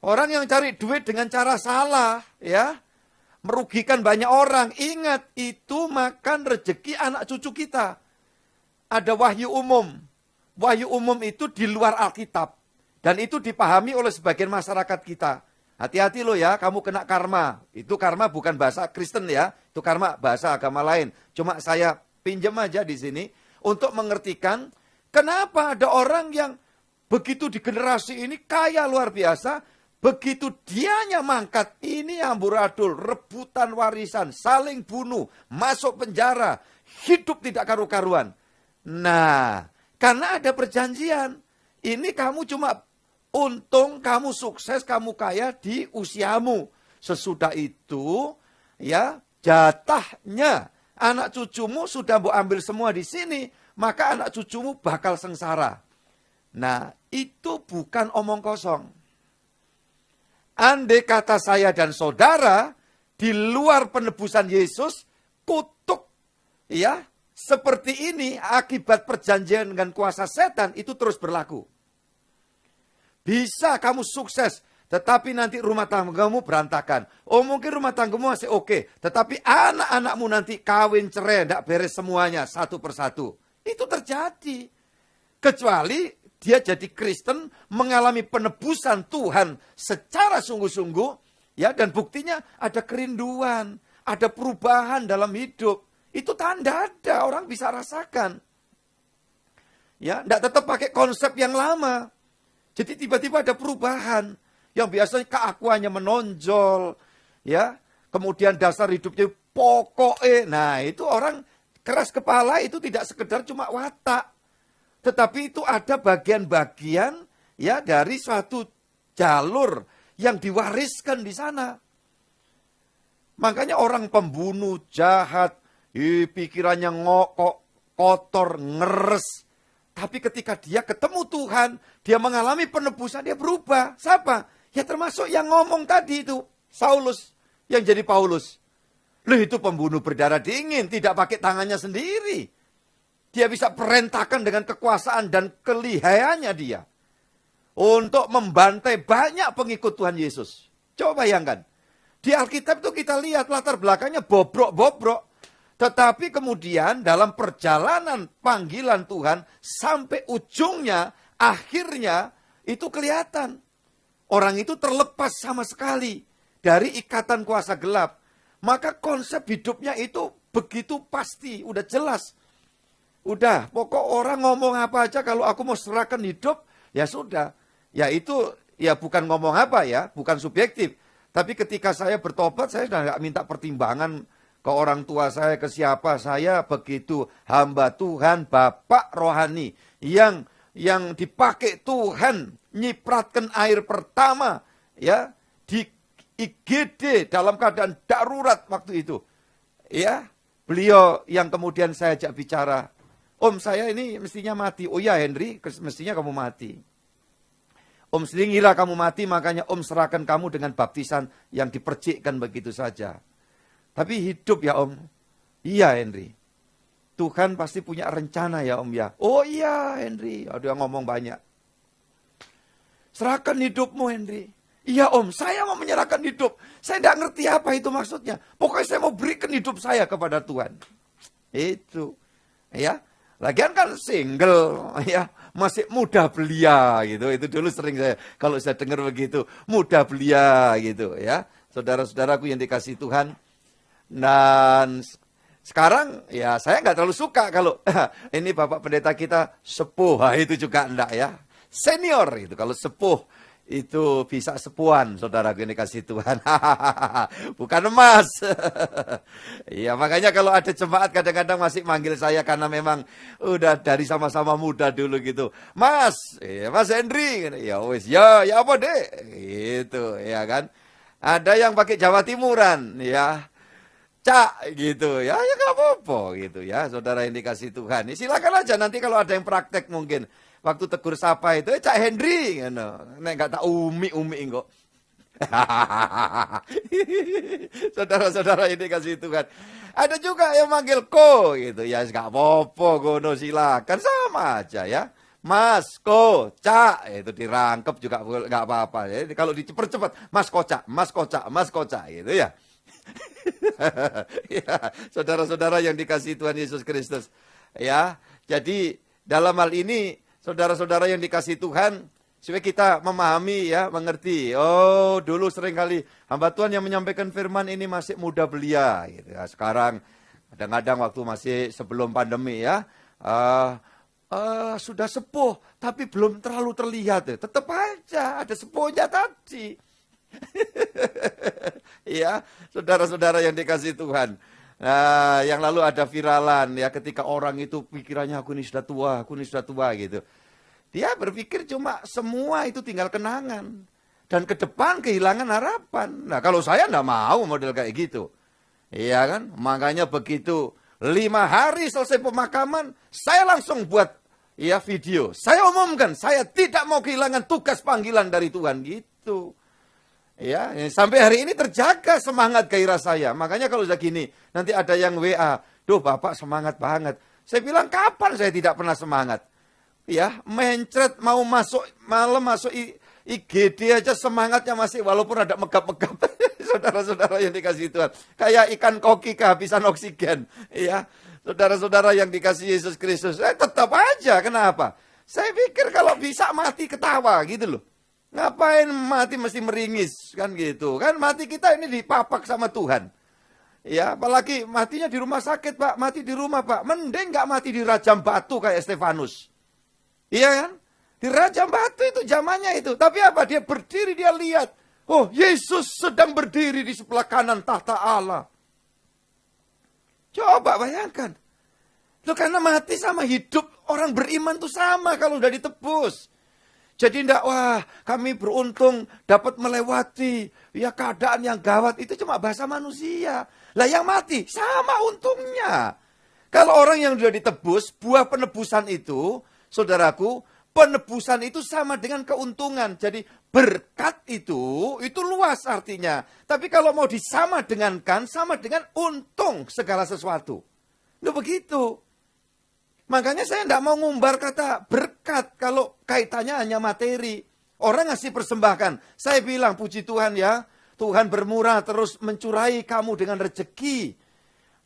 [SPEAKER 4] Orang yang cari duit dengan cara salah, ya, merugikan banyak orang. Ingat, itu makan rezeki anak cucu kita. Ada wahyu umum. Wahyu umum itu di luar Alkitab. Dan itu dipahami oleh sebagian masyarakat kita. Hati-hati loh ya, kamu kena karma. Itu karma bukan bahasa Kristen ya. Itu karma bahasa agama lain. Cuma saya pinjam aja di sini untuk mengertikan kenapa ada orang yang begitu di generasi ini kaya luar biasa. Begitu dianya mangkat, ini amburadul, rebutan warisan, saling bunuh, masuk penjara, hidup tidak karu-karuan. Nah, karena ada perjanjian, ini kamu cuma untung, kamu sukses, kamu kaya di usiamu. Sesudah itu, ya jatahnya anak cucumu sudah mau ambil semua di sini, maka anak cucumu bakal sengsara. Nah, itu bukan omong kosong. Andai kata saya dan saudara di luar penebusan Yesus, kutuk ya seperti ini akibat perjanjian dengan kuasa setan itu terus berlaku. Bisa kamu sukses, tetapi nanti rumah tanggamu berantakan. Oh mungkin rumah tanggamu masih oke, tetapi anak-anakmu nanti kawin cerai, tidak beres semuanya satu persatu. Itu terjadi. Kecuali dia jadi Kristen, mengalami penebusan Tuhan secara sungguh-sungguh, ya, dan buktinya ada kerinduan, ada perubahan dalam hidup. Itu tanda ada, orang bisa rasakan. Ya, tidak tetap pakai konsep yang lama. Jadi tiba-tiba ada perubahan. Yang biasanya keakuannya menonjol, ya, kemudian dasar hidupnya pokoknya. Nah, itu orang keras kepala itu tidak sekedar cuma watak. Tetapi itu ada bagian-bagian, ya, dari suatu jalur yang diwariskan di sana. Makanya orang pembunuh, jahat, pikirannya ngokok, kotor, ngeres. Tapi ketika dia ketemu Tuhan, dia mengalami penebusan, dia berubah. Siapa? Ya termasuk yang ngomong tadi itu, Saulus, yang jadi Paulus. Loh itu pembunuh berdarah dingin, tidak pakai tangannya sendiri. Dia bisa perintahkan dengan kekuasaan dan kelihayannya dia. Untuk membantai banyak pengikut Tuhan Yesus. Coba bayangkan. Di Alkitab itu kita lihat latar belakangnya bobrok-bobrok. Tetapi kemudian dalam perjalanan panggilan Tuhan sampai ujungnya, akhirnya itu kelihatan. Orang itu terlepas sama sekali dari ikatan kuasa gelap. Maka konsep hidupnya itu begitu pasti, udah jelas. Udah, pokok orang ngomong apa aja kalau aku mau serahkan hidup, ya sudah. Ya itu, ya bukan ngomong apa ya, bukan subjektif. Tapi ketika saya bertobat, saya sudah nggak minta pertimbangan ke orang tua saya, ke siapa. Saya begitu hamba Tuhan, Bapak rohani. Yang dipakai Tuhan, nyipratkan air pertama. Ya, di IGD dalam keadaan darurat waktu itu. Ya, beliau yang kemudian saya ajak bicara. Om saya ini mestinya mati. Oh ya Henry, mestinya kamu mati. Om sendiri ngira kamu mati, makanya Om serahkan kamu dengan baptisan yang dipercikkan begitu saja. Tapi hidup ya Om. Iya Henry. Tuhan pasti punya rencana ya Om ya. Oh iya Henry. Dia ngomong banyak. Serahkan hidupmu Henry. Iya Om, saya mau menyerahkan hidup. Saya tidak ngerti apa itu maksudnya. Pokoknya saya mau berikan hidup saya kepada Tuhan. Itu. Ya. Lagian kan single, ya, masih muda belia gitu. Itu dulu sering saya kalau saya dengar begitu, muda belia gitu ya. Saudara-saudaraku yang dikasihi Tuhan. Dan sekarang ya saya nggak terlalu suka kalau ini Bapak Pendeta kita sepuh, itu juga enggak ya. Senior itu kalau sepuh itu bisa sepuan, saudaraku yang dikasihi Tuhan. Bukan emas. Ya makanya kalau ada jemaat kadang-kadang masih manggil saya karena memang udah dari sama-sama muda dulu gitu. Mas, Mas Henry, ya wis, ya apa deh, gitu ya kan. Ada yang pakai Jawa Timuran, ya. Cak gitu ya, ya gak apa-apa gitu ya, saudara yang dikasihi Tuhan. Silakan aja nanti kalau ada yang praktek mungkin. Waktu tegur sapa itu, Cak Henry, nek gak tak umi kok. Saudara-saudara ini kasih Tuhan. Ada juga yang manggil ko gitu, ya gak apa-apa, gono silakan sama aja ya. Mas ko, Cak, itu dirangkep juga gak apa-apa. Jadi kalau dicepat-cepat, Mas Kocak, Mas Kocak, Mas Kocak gitu ya. Ya, saudara-saudara yang dikasihi Tuhan Yesus Kristus. Ya, jadi dalam hal ini saudara-saudara yang dikasihi Tuhan, supaya kita memahami ya, mengerti. Oh, dulu seringkali hamba Tuhan yang menyampaikan firman ini masih muda belia gitu ya. Sekarang kadang-kadang waktu masih sebelum pandemi ya, sudah sepuh tapi belum terlalu terlihat ya. Tetap aja ada sepuhnya tadi. Ya, saudara-saudara yang dikasihi Tuhan. Nah, yang lalu ada viralan ya ketika orang itu pikirannya aku ini sudah tua gitu. Dia berpikir cuma semua itu tinggal kenangan. Dan ke depan kehilangan harapan. Nah, kalau saya enggak mau model kayak gitu. Iya kan? Makanya begitu 5 hari selesai pemakaman, saya langsung buat ya video. Saya umumkan, saya tidak mau kehilangan tugas panggilan dari Tuhan gitu. Ya, sampai hari ini terjaga semangat gairah saya. Makanya kalau sudah gini, nanti ada yang WA, Duh, Bapak semangat banget. Saya bilang, kapan saya tidak pernah semangat? Ya, mencret mau masuk, malam masuk IGD aja semangatnya masih, walaupun ada megap-megap. Saudara-saudara yang dikasih Tuhan. Kayak ikan koki kehabisan oksigen. Ya, saudara-saudara yang dikasih Yesus Kristus. Tetap aja, kenapa? Saya pikir kalau bisa mati ketawa gitu loh. Ngapain mati mesti meringis, kan gitu. Kan mati kita ini dipapak sama Tuhan. Ya, apalagi matinya di rumah sakit, Pak. Mati di rumah, Pak. Mending nggak mati di rajam batu kayak Stefanus. Iya kan? Di rajam batu itu zamannya itu. Tapi apa? Dia berdiri, dia lihat. Oh, Yesus sedang berdiri di sebelah kanan tahta Allah. Coba bayangkan. Loh, karena mati sama hidup orang beriman tuh sama kalau udah ditebus. Jadi enggak, wah kami beruntung dapat melewati ya keadaan yang gawat. Itu cuma bahasa manusia. Lah yang mati sama untungnya. Kalau orang yang sudah ditebus, buah penebusan itu, saudaraku, penebusan itu sama dengan keuntungan. Jadi berkat itu luas artinya. Tapi kalau mau disama dengankan, sama dengan untung segala sesuatu. Loh begitu. Makanya saya tidak mau ngumbar kata berkat kalau kaitannya hanya materi. Orang ngasih persembahkan. Saya bilang, puji Tuhan ya, Tuhan bermurah terus mencurai kamu dengan rezeki.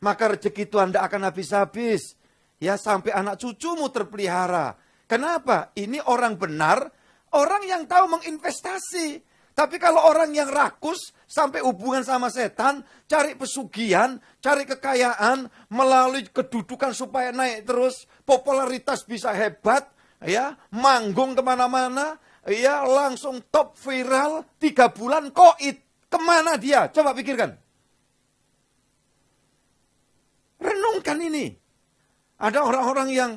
[SPEAKER 4] Maka rezeki Tuhan tidak akan habis-habis. Ya, sampai anak cucumu terpelihara. Kenapa? Ini orang benar, orang yang tahu menginvestasi. Tapi kalau orang yang rakus, sampai hubungan sama setan, cari pesugihan, cari kekayaan, melalui kedudukan supaya naik terus, popularitas bisa hebat, ya, manggung kemana-mana, ya, langsung top viral, 3 bulan koit. Kemana dia? Coba pikirkan. Renungkan ini. Ada orang-orang yang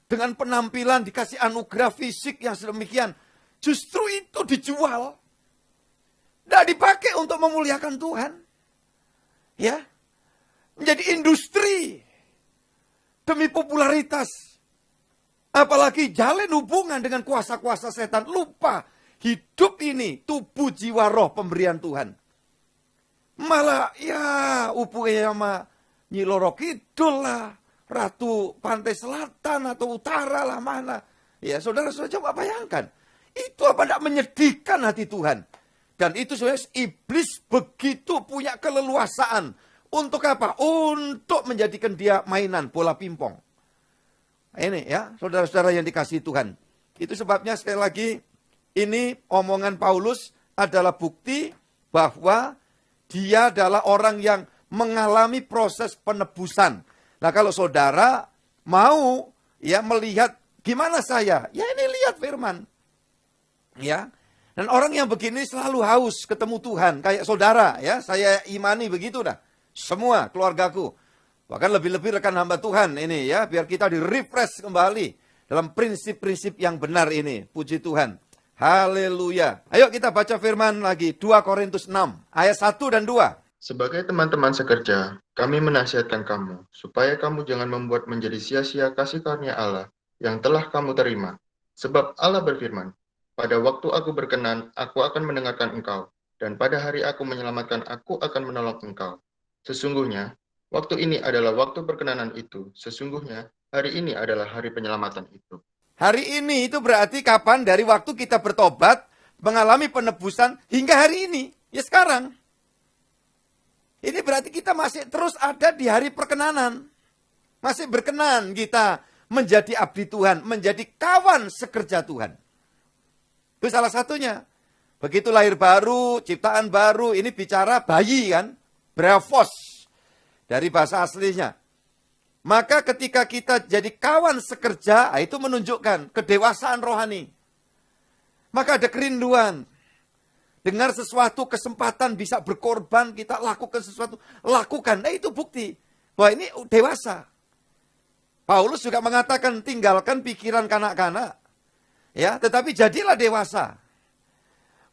[SPEAKER 4] dengan penampilan dikasih anugerah fisik yang sedemikian, justru itu dijual. Tidak dipakai untuk memuliakan Tuhan. Ya. Menjadi industri. Demi popularitas. Apalagi jalin hubungan dengan kuasa-kuasa setan. Lupa. Hidup ini tubuh jiwa roh pemberian Tuhan. Malah ya hubungannya sama Nyi Loro Kidul lah. Ratu Pantai Selatan atau Utara lah mana. Ya saudara-saudara coba bayangkan. Itu apa tidak menyedihkan hati Tuhan. Dan itu sebenarnya iblis begitu punya keleluasaan. Untuk apa? Untuk menjadikan dia mainan bola pingpong. Ini ya, saudara-saudara yang dikasihi Tuhan. Itu sebabnya sekali lagi, ini omongan Paulus adalah bukti bahwa dia adalah orang yang mengalami proses penebusan. Nah kalau saudara mau ya melihat gimana saya, ya ini lihat firman. Ya. Dan orang yang begini selalu haus ketemu Tuhan. Kayak saudara ya, saya imani begitu dah. Semua keluargaku. Bahkan lebih-lebih rekan hamba Tuhan ini ya. Biar kita di-refresh kembali dalam prinsip-prinsip yang benar ini. Puji Tuhan. Haleluya. Ayo kita baca firman lagi. 2 Korintus 6 ayat 1 dan 2.
[SPEAKER 5] Sebagai teman-teman sekerja, kami menasihatkan kamu, supaya kamu jangan membuat menjadi sia-sia kasih karunia Allah yang telah kamu terima. Sebab Allah berfirman, pada waktu aku berkenan, aku akan mendengarkan engkau. Dan pada hari aku menyelamatkan, aku akan menolong engkau. Sesungguhnya, waktu ini adalah waktu perkenanan itu. Sesungguhnya, hari ini adalah hari penyelamatan itu.
[SPEAKER 4] Hari ini itu berarti kapan? Dari waktu kita bertobat, mengalami penebusan, hingga hari ini. Ya sekarang. Ini berarti kita masih terus ada di hari perkenanan. Masih berkenan kita menjadi abdi Tuhan, menjadi kawan sekerja Tuhan. Itu salah satunya. Begitu lahir baru, ciptaan baru, ini bicara bayi kan. Brephos. Dari bahasa aslinya. Maka ketika kita jadi kawan sekerja, itu menunjukkan kedewasaan rohani. Maka ada kerinduan. Dengar sesuatu, kesempatan bisa berkorban, kita lakukan sesuatu. Lakukan, nah itu bukti. Bahwa ini dewasa. Paulus juga mengatakan, tinggalkan pikiran kanak-kanak. Ya, tetapi jadilah dewasa.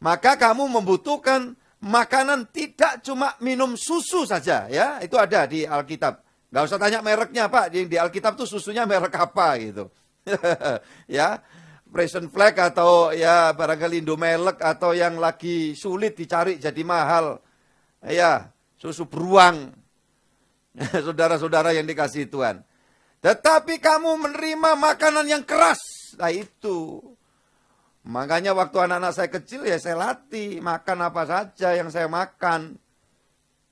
[SPEAKER 4] Maka kamu membutuhkan makanan, tidak cuma minum susu saja, ya. Itu ada di Alkitab. Gak usah tanya mereknya, Pak. Di Alkitab tuh susunya merek apa gitu. Ya, Prison Flag atau ya barangkali Indomelek atau yang lagi sulit dicari jadi mahal. Ya, susu beruang. Saudara-saudara yang dikasihi Tuhan. Tetapi kamu menerima makanan yang keras. Nah itu. Makanya waktu anak-anak saya kecil ya saya latih. Makan apa saja yang saya makan.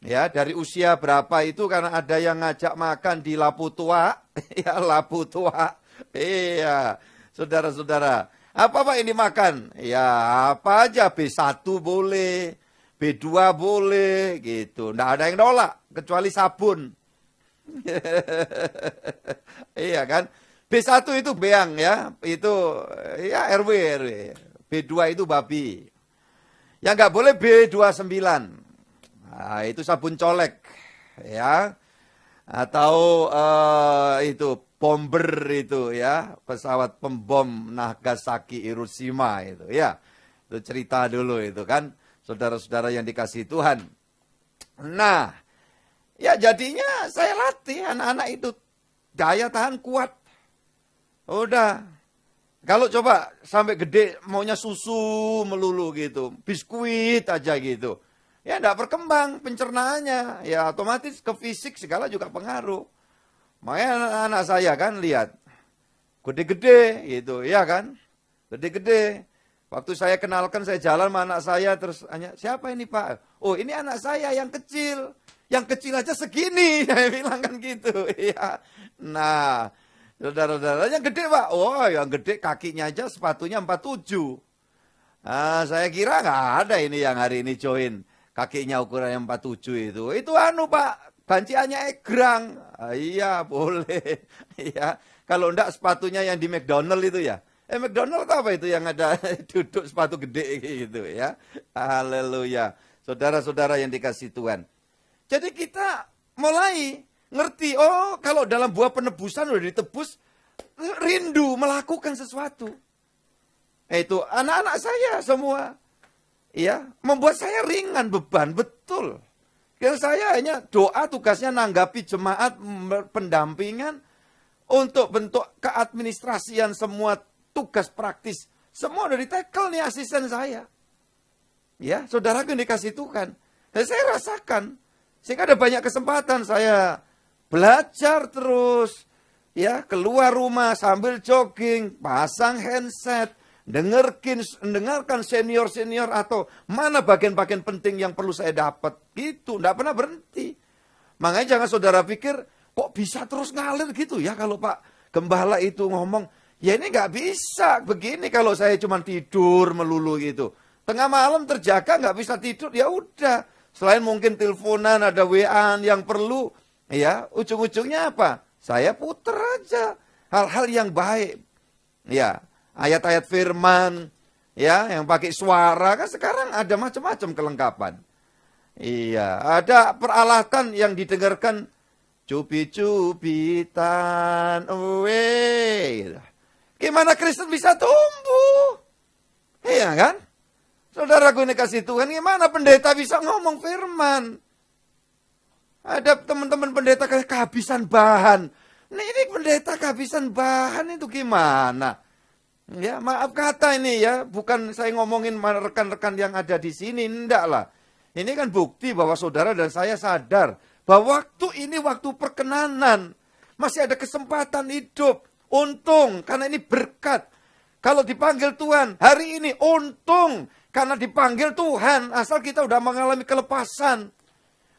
[SPEAKER 4] Ya dari usia berapa itu karena ada yang ngajak makan di Lapu Tua. Ya Lapu Tua. Iya. Saudara-saudara. Apa Pak ini makan? Ya apa aja. B1 boleh. B2 boleh. Gitu. Nggak ada yang nolak. Kecuali sabun. Iya kan? B1 itu beang ya, itu ya RW. B2 itu babi. Yang nggak boleh B29. Nah, itu sabun colek ya. Atau itu bomber itu ya, pesawat pembom Nagasaki Hiroshima itu ya. Itu cerita dulu itu kan, saudara-saudara yang dikasihi Tuhan. Nah, ya jadinya saya latih anak-anak itu daya tahan kuat. Udah. Kalau coba sampai gede maunya susu melulu gitu. Biskuit aja gitu. Ya enggak berkembang pencernaannya. Ya otomatis ke fisik segala juga pengaruh. Makanya anak-anak saya kan lihat. Gede-gede gitu ya kan. Gede-gede. Waktu saya kenalkan saya jalan sama anak saya terus tanya, siapa ini Pak? Oh ini anak saya yang kecil. Yang kecil aja segini, saya bilang kan gitu. Ya. Nah, saudara-saudara yang gede Pak, oh yang gede kakinya aja sepatunya 47. Nah, saya kira nggak ada ini yang hari ini join kakinya ukuran yang 47 itu. Itu anu Pak, banciannya egrang. Ah, iya boleh. Iya, kalau enggak sepatunya yang di McDonald itu ya. McDonald apa itu yang ada duduk sepatu gede gitu ya. Haleluya. Saudara-saudara yang dikasihi Tuhan. Jadi kita mulai ngerti, oh kalau dalam buah penebusan udah ditebus, rindu melakukan sesuatu. Itu anak-anak saya semua, ya membuat saya ringan beban, betul. Yang saya hanya doa tugasnya nanggapi jemaat pendampingan untuk bentuk keadministrasian semua tugas praktis. Semua udah ditekel nih asisten saya. Ya, saudaraku yang dikasih Tuhan. Dan saya rasakan. Sehingga ada banyak kesempatan saya belajar terus. Ya, keluar rumah sambil jogging, pasang handset, dengarkan senior-senior atau mana bagian-bagian penting yang perlu saya dapat. Gitu, enggak pernah berhenti. Makanya jangan saudara pikir, kok bisa terus ngalir gitu ya kalau Pak Gembala itu ngomong, ya ini nggak bisa begini kalau saya cuma tidur melulu gitu. Tengah malam terjaga nggak bisa tidur, ya udah. Selain mungkin teleponan, ada WA yang perlu, ya ujung-ujungnya apa? Saya puter aja hal-hal yang baik. Ya, ayat-ayat firman, ya yang pakai suara, kan sekarang ada macam-macam kelengkapan. Iya, ada peralatan yang didengarkan cubit-cubitan, gimana Kristen bisa tumbuh? Iya kan? Saudaraku ini kasih Tuhan, gimana pendeta bisa ngomong firman? Ada teman-teman pendeta kehabisan bahan. Ini pendeta kehabisan bahan itu gimana? Ya maaf kata ini ya, bukan saya ngomongin rekan-rekan yang ada di sini, enggak lah. Ini kan bukti bahwa saudara dan saya sadar bahwa waktu ini waktu perkenanan. Masih ada kesempatan hidup. Untung, karena ini berkat. Kalau dipanggil Tuhan, hari ini untung. Karena dipanggil Tuhan, asal kita udah mengalami kelepasan.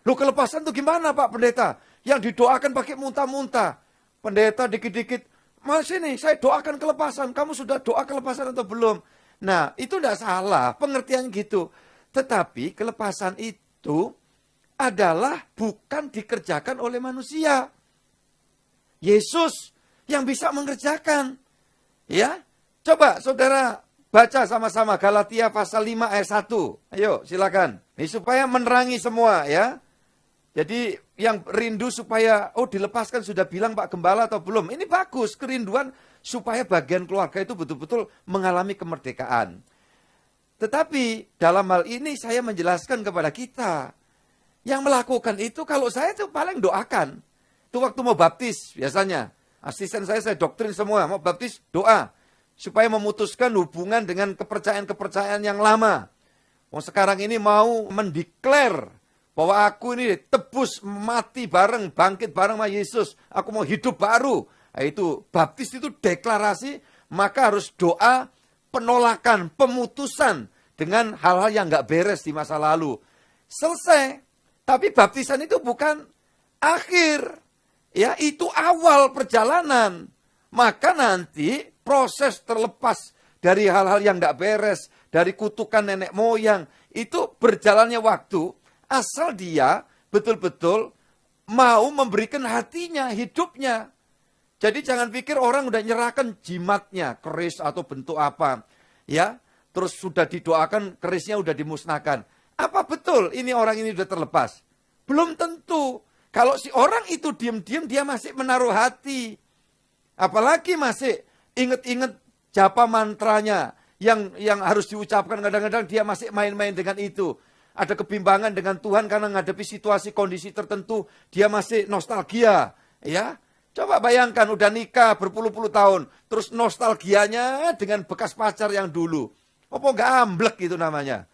[SPEAKER 4] Loh kelepasan itu gimana Pak Pendeta? Yang didoakan pakai muntah-muntah. Pendeta dikit-dikit, Mas ini saya doakan kelepasan. Kamu sudah doa kelepasan atau belum? Nah itu tidak salah, pengertian gitu. Tetapi kelepasan itu adalah bukan dikerjakan oleh manusia. Yesus yang bisa mengerjakan. Ya, coba saudara baca sama-sama Galatia pasal 5 ayat 1. Ayo silakan. Ini supaya menerangi semua ya. Jadi yang rindu supaya dilepaskan sudah bilang Pak Gembala atau belum. Ini bagus kerinduan supaya bagian keluarga itu betul-betul mengalami kemerdekaan. Tetapi dalam hal ini saya menjelaskan kepada kita. Yang melakukan itu kalau saya itu paling doakan. Itu waktu mau baptis biasanya. Asisten saya doktrin semua. Mau baptis doa. Supaya memutuskan hubungan dengan kepercayaan-kepercayaan yang lama. Sekarang ini mau mendeklar bahwa aku ini tebus, mati bareng, bangkit bareng sama Yesus, aku mau hidup baru. Nah, itu baptis itu deklarasi, maka harus doa penolakan, pemutusan dengan hal-hal yang nggak beres di masa lalu. Selesai. Tapi baptisan itu bukan akhir. Ya, itu awal perjalanan. Maka nanti proses terlepas dari hal-hal yang nggak beres, dari kutukan nenek moyang, itu berjalannya waktu, asal dia betul-betul mau memberikan hatinya, hidupnya. Jadi jangan pikir orang udah nyerahkan jimatnya, keris atau bentuk apa. Ya, terus sudah didoakan, kerisnya udah dimusnahkan. Apa betul ini orang ini udah terlepas? Belum tentu. Kalau si orang itu diam-diam dia masih menaruh hati. Apalagi masih inget-inget japa mantranya yang harus diucapkan, kadang-kadang dia masih main-main dengan itu. Ada kebimbangan dengan Tuhan karena menghadapi situasi kondisi tertentu, dia masih nostalgia, ya. Coba bayangkan udah nikah berpuluh-puluh tahun, terus nostalgianya dengan bekas pacar yang dulu. Apa nggak amblek itu namanya?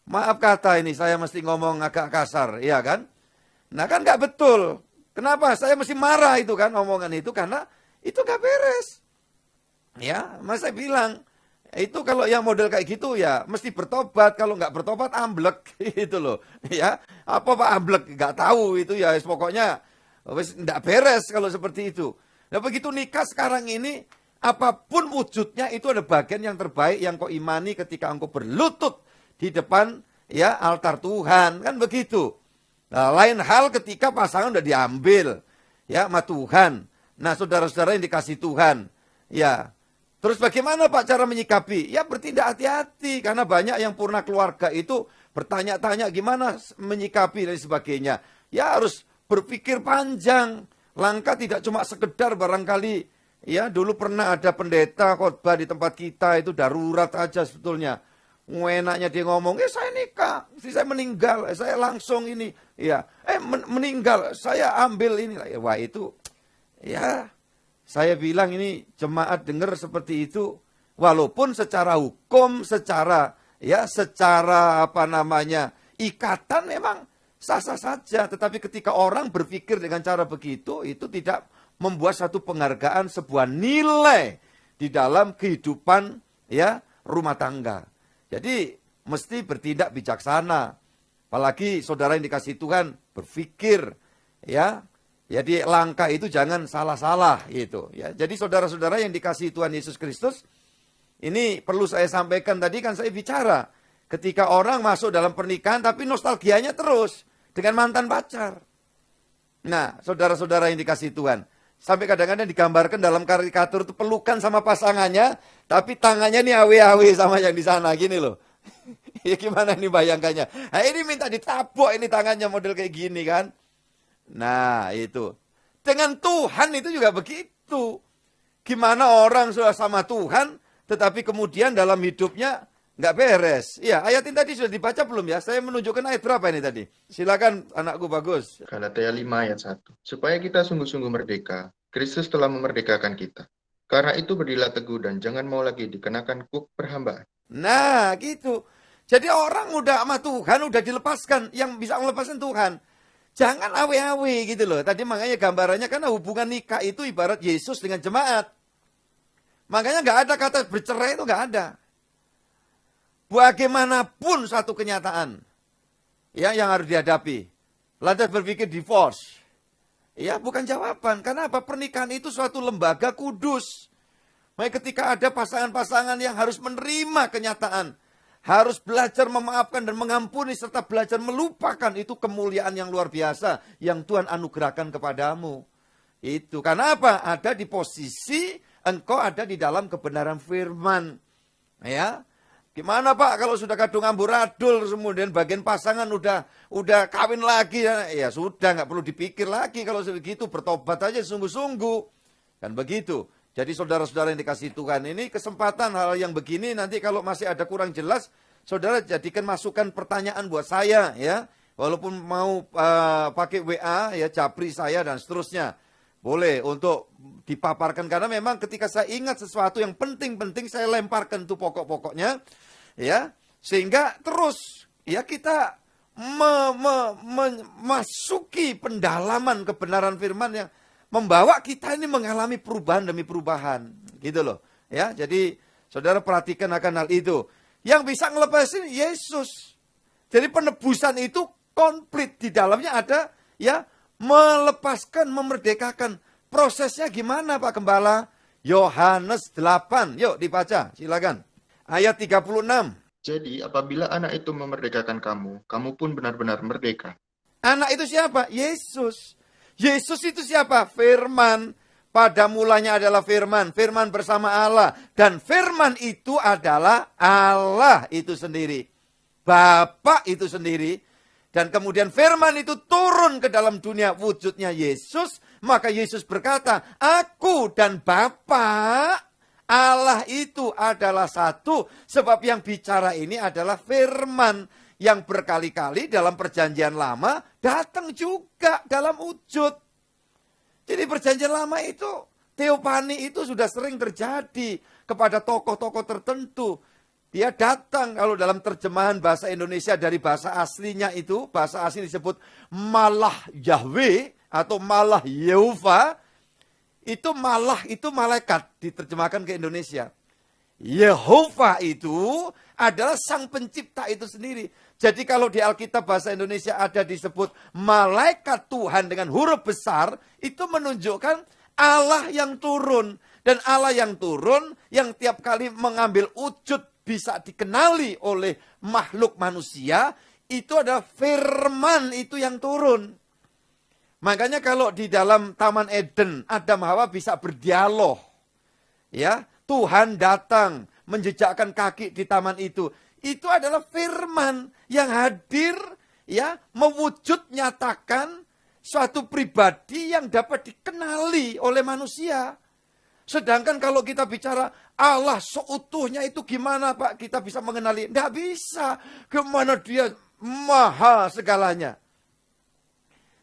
[SPEAKER 4] Maaf kata ini, saya mesti ngomong agak kasar, iya kan? Nah kan nggak betul. Kenapa? Saya mesti marah itu kan, omongan itu, karena itu nggak beres. Ya, mas saya bilang, itu kalau yang model kayak gitu ya mesti bertobat, kalau nggak bertobat amblek gitu loh. Ya, apa Pak amblek? Nggak tahu itu ya, pokoknya wis nggak beres kalau seperti itu. Nah begitu nikah sekarang ini, apapun wujudnya itu ada bagian yang terbaik yang kau imani ketika engkau berlutut di depan ya altar Tuhan, kan begitu. Nah, lain hal ketika pasangan udah diambil ya sama Tuhan. Nah, saudara-saudara yang dikasih Tuhan, ya. Terus bagaimana Pak cara menyikapi? Ya bertindak hati-hati, karena banyak yang purna keluarga itu bertanya-tanya gimana menyikapi dan sebagainya. Ya harus berpikir panjang. Langkah tidak cuma sekedar barangkali, ya dulu pernah ada pendeta khotbah di tempat kita, itu darurat aja sebetulnya. Enaknya dia ngomong, saya nikah, saya meninggal, saya langsung ini, ya, meninggal, saya ambil ini. Wah itu, ya, saya bilang ini jemaat dengar seperti itu, walaupun secara hukum, secara apa namanya, ikatan memang sah-sah saja. Tetapi ketika orang berpikir dengan cara begitu, itu tidak membuat satu penghargaan, sebuah nilai di dalam kehidupan ya rumah tangga. Jadi mesti bertindak bijaksana. Apalagi saudara yang dikasih Tuhan berpikir ya. Jadi langkah itu jangan salah-salah gitu ya. Jadi saudara-saudara yang dikasih Tuhan Yesus Kristus, ini perlu saya sampaikan, tadi kan saya bicara ketika orang masuk dalam pernikahan tapi nostalgianya terus dengan mantan pacar. Nah, saudara-saudara yang dikasih Tuhan, sampai kadang-kadang digambarkan dalam karikatur itu pelukan sama pasangannya, tapi tangannya nih awe-awe sama yang di sana gini loh. Ya gimana nih bayangkannya? Nah, ini minta ditabuk ini tangannya model kayak gini kan. Nah itu. Dengan Tuhan itu juga begitu. Gimana orang sudah sama Tuhan, tetapi kemudian dalam hidupnya nggak beres. Ya, ayat ini tadi sudah dibaca belum ya? Saya menunjukkan ayat berapa ini tadi? Silakan anakku Bagus.
[SPEAKER 5] Galatia 5 ayat 1. Supaya kita sungguh-sungguh merdeka, Kristus telah memerdekakan kita. Karena itu berdirilah teguh dan jangan mau lagi dikenakan kuk perhambaan.
[SPEAKER 4] Nah, gitu. Jadi orang udah sama Tuhan, udah dilepaskan. Yang bisa melepaskan Tuhan. Jangan awe-awe gitu loh. Tadi makanya gambarannya, karena hubungan nikah itu ibarat Yesus dengan jemaat. Makanya nggak ada kata bercerai, itu nggak ada. Bagaimanapun satu kenyataan ya yang harus dihadapi, lantas berpikir divorce, ya bukan jawaban. Karena apa? Pernikahan itu suatu lembaga kudus. Makanya ketika ada pasangan-pasangan yang harus menerima kenyataan, harus belajar memaafkan dan mengampuni serta belajar melupakan, itu kemuliaan yang luar biasa yang Tuhan anugerahkan kepadamu. Itu karena apa? Ada di posisi engkau ada di dalam kebenaran firman. Ya. Gimana Pak kalau sudah kadung amburadul, kemudian bagian pasangan udah kawin lagi, ya sudah nggak perlu dipikir lagi kalau begitu, bertobat aja sungguh-sungguh. Kan begitu. Jadi saudara-saudara yang dikasih Tuhan, ini kesempatan hal yang begini nanti kalau masih ada kurang jelas, saudara jadikan masukan pertanyaan buat saya ya. Walaupun mau pakai WA ya, japri saya dan seterusnya. Boleh untuk dipaparkan, karena memang ketika saya ingat sesuatu yang penting-penting saya lemparkan tuh pokok-pokoknya ya, sehingga terus ya kita memasuki pendalaman kebenaran firman yang membawa kita ini mengalami perubahan demi perubahan, gitu loh. Ya, jadi saudara perhatikan akan hal itu. Yang bisa ngelepasin Yesus. Jadi penebusan itu komplit, di dalamnya ada ya melepaskan, memerdekakan. Prosesnya gimana Pak Gembala? Yohanes 8, yuk dibaca, silakan. Ayat 36.
[SPEAKER 5] Jadi apabila anak itu memerdekakan kamu, kamu pun benar-benar merdeka.
[SPEAKER 4] Anak itu siapa? Yesus. Yesus itu siapa? Firman. Pada mulanya adalah firman. Firman bersama Allah. Dan firman itu adalah Allah itu sendiri. Bapa itu sendiri. Dan kemudian firman itu turun ke dalam dunia wujudnya Yesus. Maka Yesus berkata, aku dan Bapa Allah itu adalah satu. Sebab yang bicara ini adalah firman. Yang berkali-kali dalam perjanjian lama datang juga dalam wujud. Jadi perjanjian lama itu, teofani itu sudah sering terjadi kepada tokoh-tokoh tertentu. Dia datang, kalau dalam terjemahan bahasa Indonesia dari bahasa aslinya itu, bahasa asli disebut malah Yahweh atau malah Yehova. Itu malah itu malaikat, diterjemahkan ke Indonesia. Yehova itu adalah sang pencipta itu sendiri. Jadi kalau di Alkitab bahasa Indonesia ada disebut malaikat Tuhan dengan huruf besar, itu menunjukkan Allah yang turun. Dan Allah yang turun, yang tiap kali mengambil wujud bisa dikenali oleh makhluk manusia, itu adalah firman itu yang turun. Makanya kalau di dalam Taman Eden, Adam Hawa bisa berdialog. Ya, Tuhan datang menjejakkan kaki di taman itu. Itu adalah firman yang hadir, ya, mewujud nyatakan suatu pribadi yang dapat dikenali oleh manusia. Sedangkan kalau kita bicara Allah seutuhnya itu gimana Pak kita bisa mengenali? Tidak bisa. Kemana dia maha segalanya.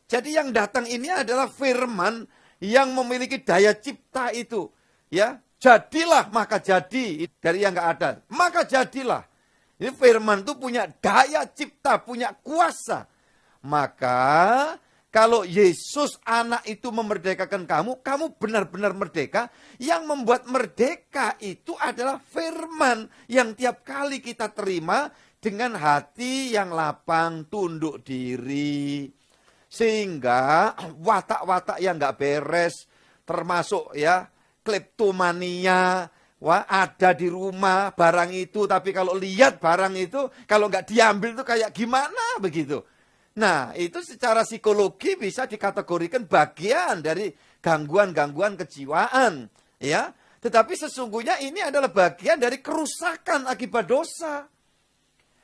[SPEAKER 4] Jadi yang datang ini adalah firman yang memiliki daya cipta itu. Ya, jadilah maka jadi, dari yang nggak ada. Maka jadilah. Ini firman itu punya daya cipta, punya kuasa. Maka kalau Yesus anak itu memerdekakan kamu, kamu benar-benar merdeka. Yang membuat merdeka itu adalah firman yang tiap kali kita terima dengan hati yang lapang, tunduk diri. Sehingga watak-watak yang nggak beres, termasuk ya kleptomania, wah ada di rumah barang itu, tapi kalau lihat barang itu, kalau nggak diambil itu kayak gimana begitu. Nah itu secara psikologi bisa dikategorikan bagian dari gangguan-gangguan kejiwaan, ya. Tetapi sesungguhnya ini adalah bagian dari kerusakan akibat dosa.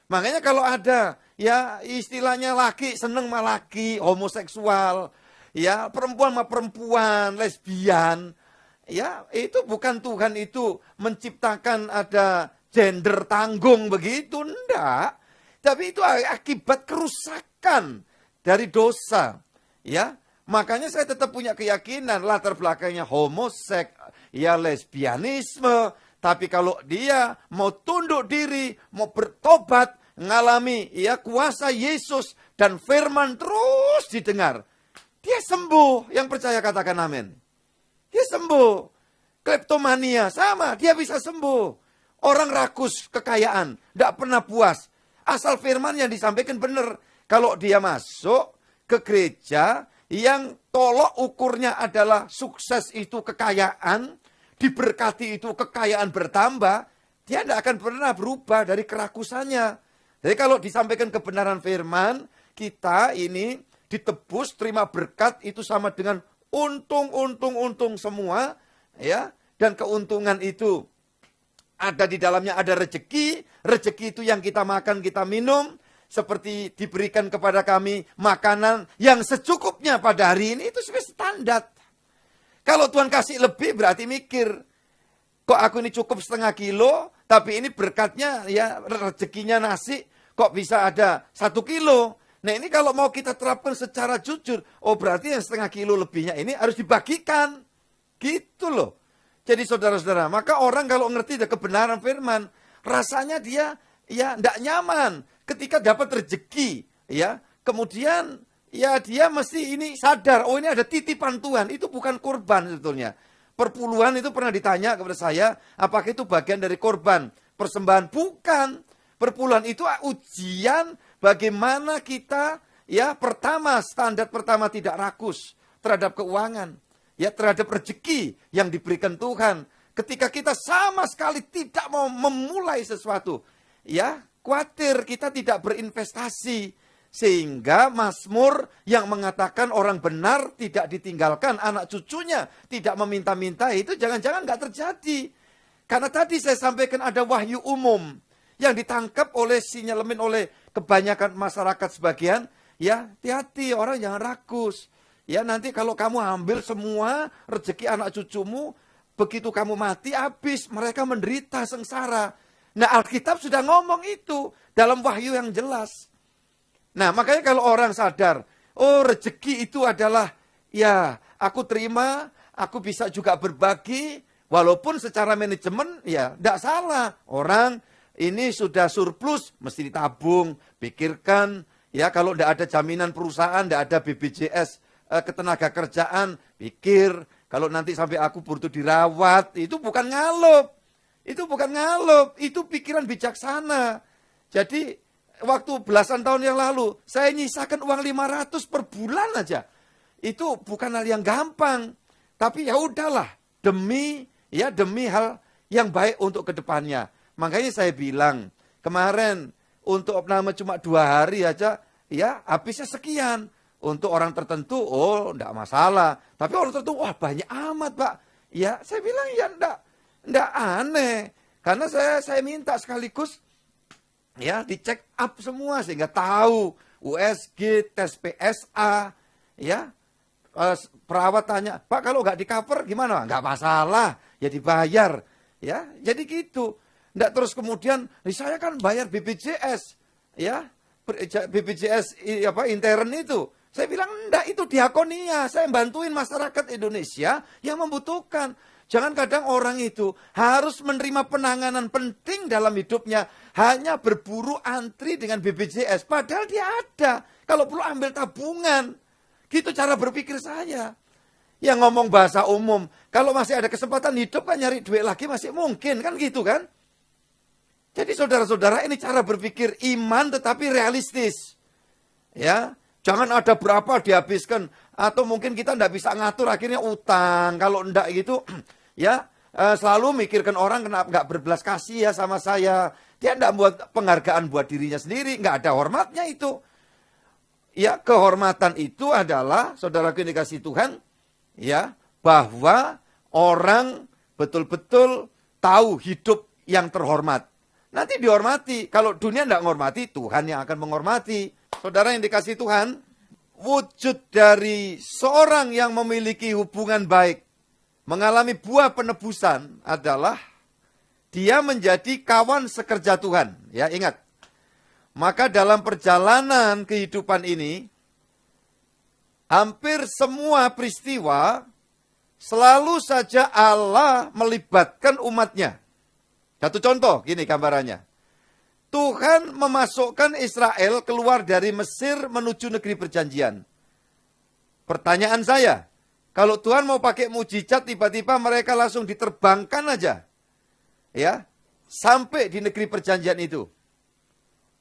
[SPEAKER 4] Makanya kalau ada ya istilahnya laki seneng sama laki, homoseksual, ya perempuan sama perempuan, lesbian, ya itu bukan Tuhan itu menciptakan ada gender tanggung begitu, enggak. Tapi itu akibat kerusakan dari dosa, ya. Makanya saya tetap punya keyakinan latar belakangnya homoseks, ya lesbianisme. Tapi kalau dia mau tunduk diri, mau bertobat, ngalami ya kuasa Yesus dan firman terus didengar, dia sembuh. Yang percaya katakan amin. Dia sembuh. Kleptomania sama, dia bisa sembuh. Orang rakus kekayaan, tidak pernah puas. Asal firman yang disampaikan benar. Kalau dia masuk ke gereja yang tolok ukurnya adalah sukses itu kekayaan, diberkati itu kekayaan bertambah, dia tidak akan pernah berubah dari kerakusannya. Jadi kalau disampaikan kebenaran firman, kita ini ditebus, terima berkat itu sama dengan untung semua, ya. Dan keuntungan itu ada di dalamnya ada rezeki, rezeki itu yang kita makan, kita minum, seperti diberikan kepada kami makanan yang secukupnya pada hari ini, itu sebenarnya standar. Kalau Tuhan kasih lebih berarti mikir, kok aku ini cukup 0,5 kilo, tapi ini berkatnya ya rezekinya nasi, kok bisa ada 1 kilo. Nah ini kalau mau kita terapkan secara jujur, oh berarti yang 0,5 kilo lebihnya ini harus dibagikan. Gitu loh. Jadi saudara-saudara, maka orang kalau ngerti kebenaran firman, rasanya dia ya tidak nyaman ketika dapat rezeki. ya. Kemudian ya dia mesti ini sadar, oh ini ada titipan Tuhan, itu bukan korban sebetulnya. Perpuluhan itu pernah ditanya kepada saya, apakah itu bagian dari korban persembahan? Bukan. Perpuluhan itu ujian bagaimana kita, ya, pertama, standar pertama tidak rakus terhadap keuangan, ya, terhadap rezeki yang diberikan Tuhan. Ketika kita sama sekali tidak mau memulai sesuatu, ya, khawatir kita tidak berinvestasi. Sehingga Mazmur yang mengatakan orang benar tidak ditinggalkan, anak cucunya tidak meminta-minta, itu jangan-jangan nggak terjadi. Karena tadi saya sampaikan ada wahyu umum yang ditangkap oleh sinyalemen oleh kebanyakan masyarakat sebagian. Ya, hati-hati, orang jangan rakus. Ya, nanti kalau kamu ambil semua rezeki anak cucumu, begitu kamu mati habis, mereka menderita sengsara. Nah, Alkitab sudah ngomong itu dalam wahyu yang jelas. Nah, makanya kalau orang sadar, oh rezeki itu adalah, ya aku terima, aku bisa juga berbagi, walaupun secara manajemen, ya tidak salah. Orang ini sudah surplus, mesti ditabung, pikirkan, ya kalau tidak ada jaminan perusahaan, tidak ada BPJS ketenaga kerjaan, pikir, kalau nanti sampai aku butuh dirawat, itu bukan ngalup. Itu bukan ngalup, itu pikiran bijaksana. Jadi, waktu belasan tahun yang lalu, saya nyisakan uang 500 per bulan aja. Itu bukan hal yang gampang. Tapi ya udahlah, demi hal yang baik untuk kedepannya. Makanya saya bilang, kemarin untuk nama cuma 2 hari aja, ya habisnya sekian. Untuk orang tertentu, oh enggak masalah. Tapi orang tertentu, wah banyak amat Pak. Ya saya bilang ya enggak aneh. Karena saya minta sekaligus, ya, dicek up semua sehingga tahu USG, tes PSA, ya. Perawat tanya, Pak kalau nggak di cover gimana? Nggak masalah, ya dibayar, ya. Jadi gitu. Nggak terus kemudian, saya kan bayar BPJS, ya, BPJS intern itu. Saya bilang enggak, itu diakonia. Saya bantuin masyarakat Indonesia yang membutuhkan. Jangan kadang orang itu harus menerima penanganan penting dalam hidupnya. Hanya berburu antri dengan BPJS. Padahal dia ada. Kalau perlu ambil tabungan. Gitu cara berpikir saya. Yang ngomong bahasa umum. Kalau masih ada kesempatan hidup kan nyari duit lagi masih mungkin. Kan gitu kan. Jadi saudara-saudara ini cara berpikir iman tetapi realistis. Ya. Jangan ada berapa dihabiskan. Atau mungkin kita enggak bisa ngatur akhirnya utang. Kalau enggak gitu, ya selalu mikirkan orang kenapa enggak berbelas kasih ya sama saya. Dia enggak buat penghargaan buat dirinya sendiri. Enggak ada hormatnya itu. Ya kehormatan itu adalah, saudaraku yang dikasih Tuhan, ya bahwa orang betul-betul tahu hidup yang terhormat. Nanti dihormati. Kalau dunia enggak menghormati, Tuhan yang akan menghormati. Saudara yang dikasih Tuhan, wujud dari seorang yang memiliki hubungan baik, mengalami buah penebusan adalah dia menjadi kawan sekerja Tuhan. Ya, ingat. Maka dalam perjalanan kehidupan ini, hampir semua peristiwa selalu saja Allah melibatkan umatnya. Satu contoh, gini gambarannya. Tuhan memasukkan Israel keluar dari Mesir menuju negeri perjanjian. Pertanyaan saya, kalau Tuhan mau pakai mujizat, tiba-tiba mereka langsung diterbangkan aja. Ya, sampai di negeri perjanjian itu.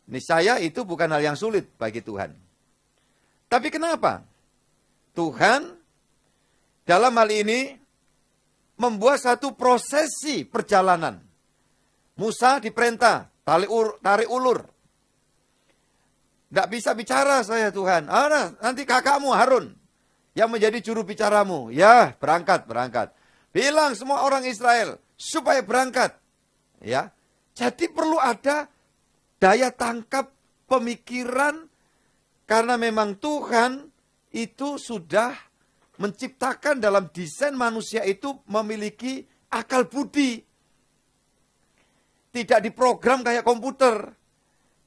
[SPEAKER 4] Niscaya itu bukan hal yang sulit bagi Tuhan. Tapi kenapa? Tuhan dalam hal ini membuat satu prosesi perjalanan. Musa diperintah, tarik ulur. Tidak bisa bicara saya Tuhan. Nanti kakakmu Harun yang menjadi juru bicaramu. Ya, berangkat. Bilang semua orang Israel supaya berangkat. Ya. Jadi perlu ada daya tangkap pemikiran karena memang Tuhan itu sudah menciptakan dalam desain manusia itu memiliki akal budi. Tidak diprogram kayak komputer.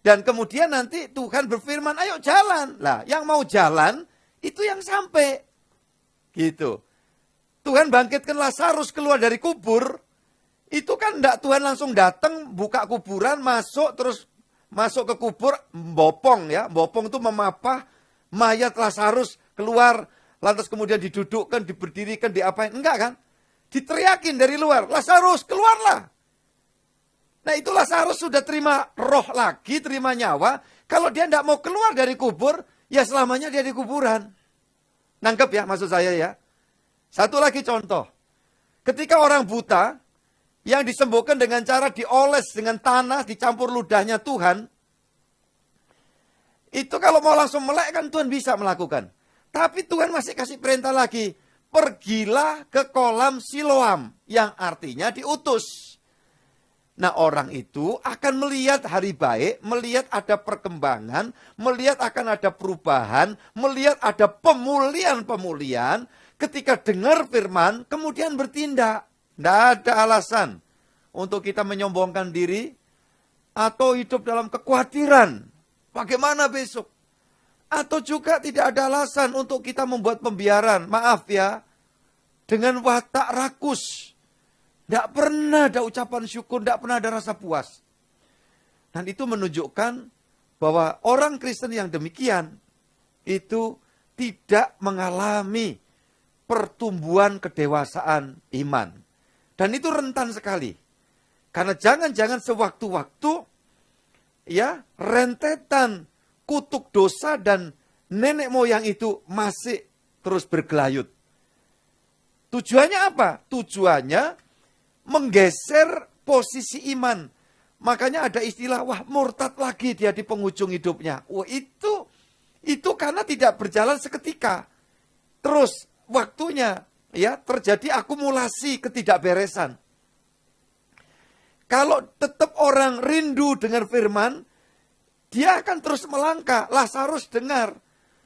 [SPEAKER 4] Dan kemudian nanti Tuhan berfirman, ayo jalan. Lah, yang mau jalan, itu yang sampai. Gitu. Tuhan bangkitkan Lazarus keluar dari kubur. Itu kan enggak Tuhan langsung datang, buka kuburan, masuk, terus masuk ke kubur, bopong ya. Bopong itu memapah mayat Lazarus keluar, lantas kemudian didudukkan, diberdirikan, diapain. Enggak kan? Diteriakin dari luar, Lazarus keluarlah. Nah itu Lazarus sudah terima roh lagi, terima nyawa. Kalau dia tidak mau keluar dari kubur, ya selamanya dia di kuburan. Nangkep ya maksud saya ya. Satu lagi contoh. Ketika orang buta yang disembuhkan dengan cara dioles dengan tanah, dicampur ludahnya Tuhan. Itu kalau mau langsung melek kan Tuhan bisa melakukan. Tapi Tuhan masih kasih perintah lagi. Pergilah ke kolam Siloam. Yang artinya diutus. Nah orang itu akan melihat hari baik, melihat ada perkembangan, melihat akan ada perubahan, melihat ada pemulihan-pemulihan. Ketika dengar firman, kemudian bertindak. Tidak ada alasan untuk kita menyombongkan diri atau hidup dalam kekhawatiran. Bagaimana besok? Atau juga tidak ada alasan untuk kita membuat pembiaran. Maaf ya, dengan watak rakus. Tidak pernah ada ucapan syukur, tidak pernah ada rasa puas. Dan itu menunjukkan bahwa orang Kristen yang demikian itu tidak mengalami pertumbuhan kedewasaan iman. Dan itu rentan sekali. Karena jangan-jangan sewaktu-waktu ya rentetan kutuk dosa dan nenek moyang itu masih terus bergelayut. Tujuannya apa? Tujuannya menggeser posisi iman. Makanya ada istilah, wah murtad lagi dia di penghujung hidupnya. Wah itu karena tidak berjalan seketika. Terus waktunya ya terjadi akumulasi ketidakberesan. Kalau tetap orang rindu dengar firman, dia akan terus melangkah. Lazarus dengar.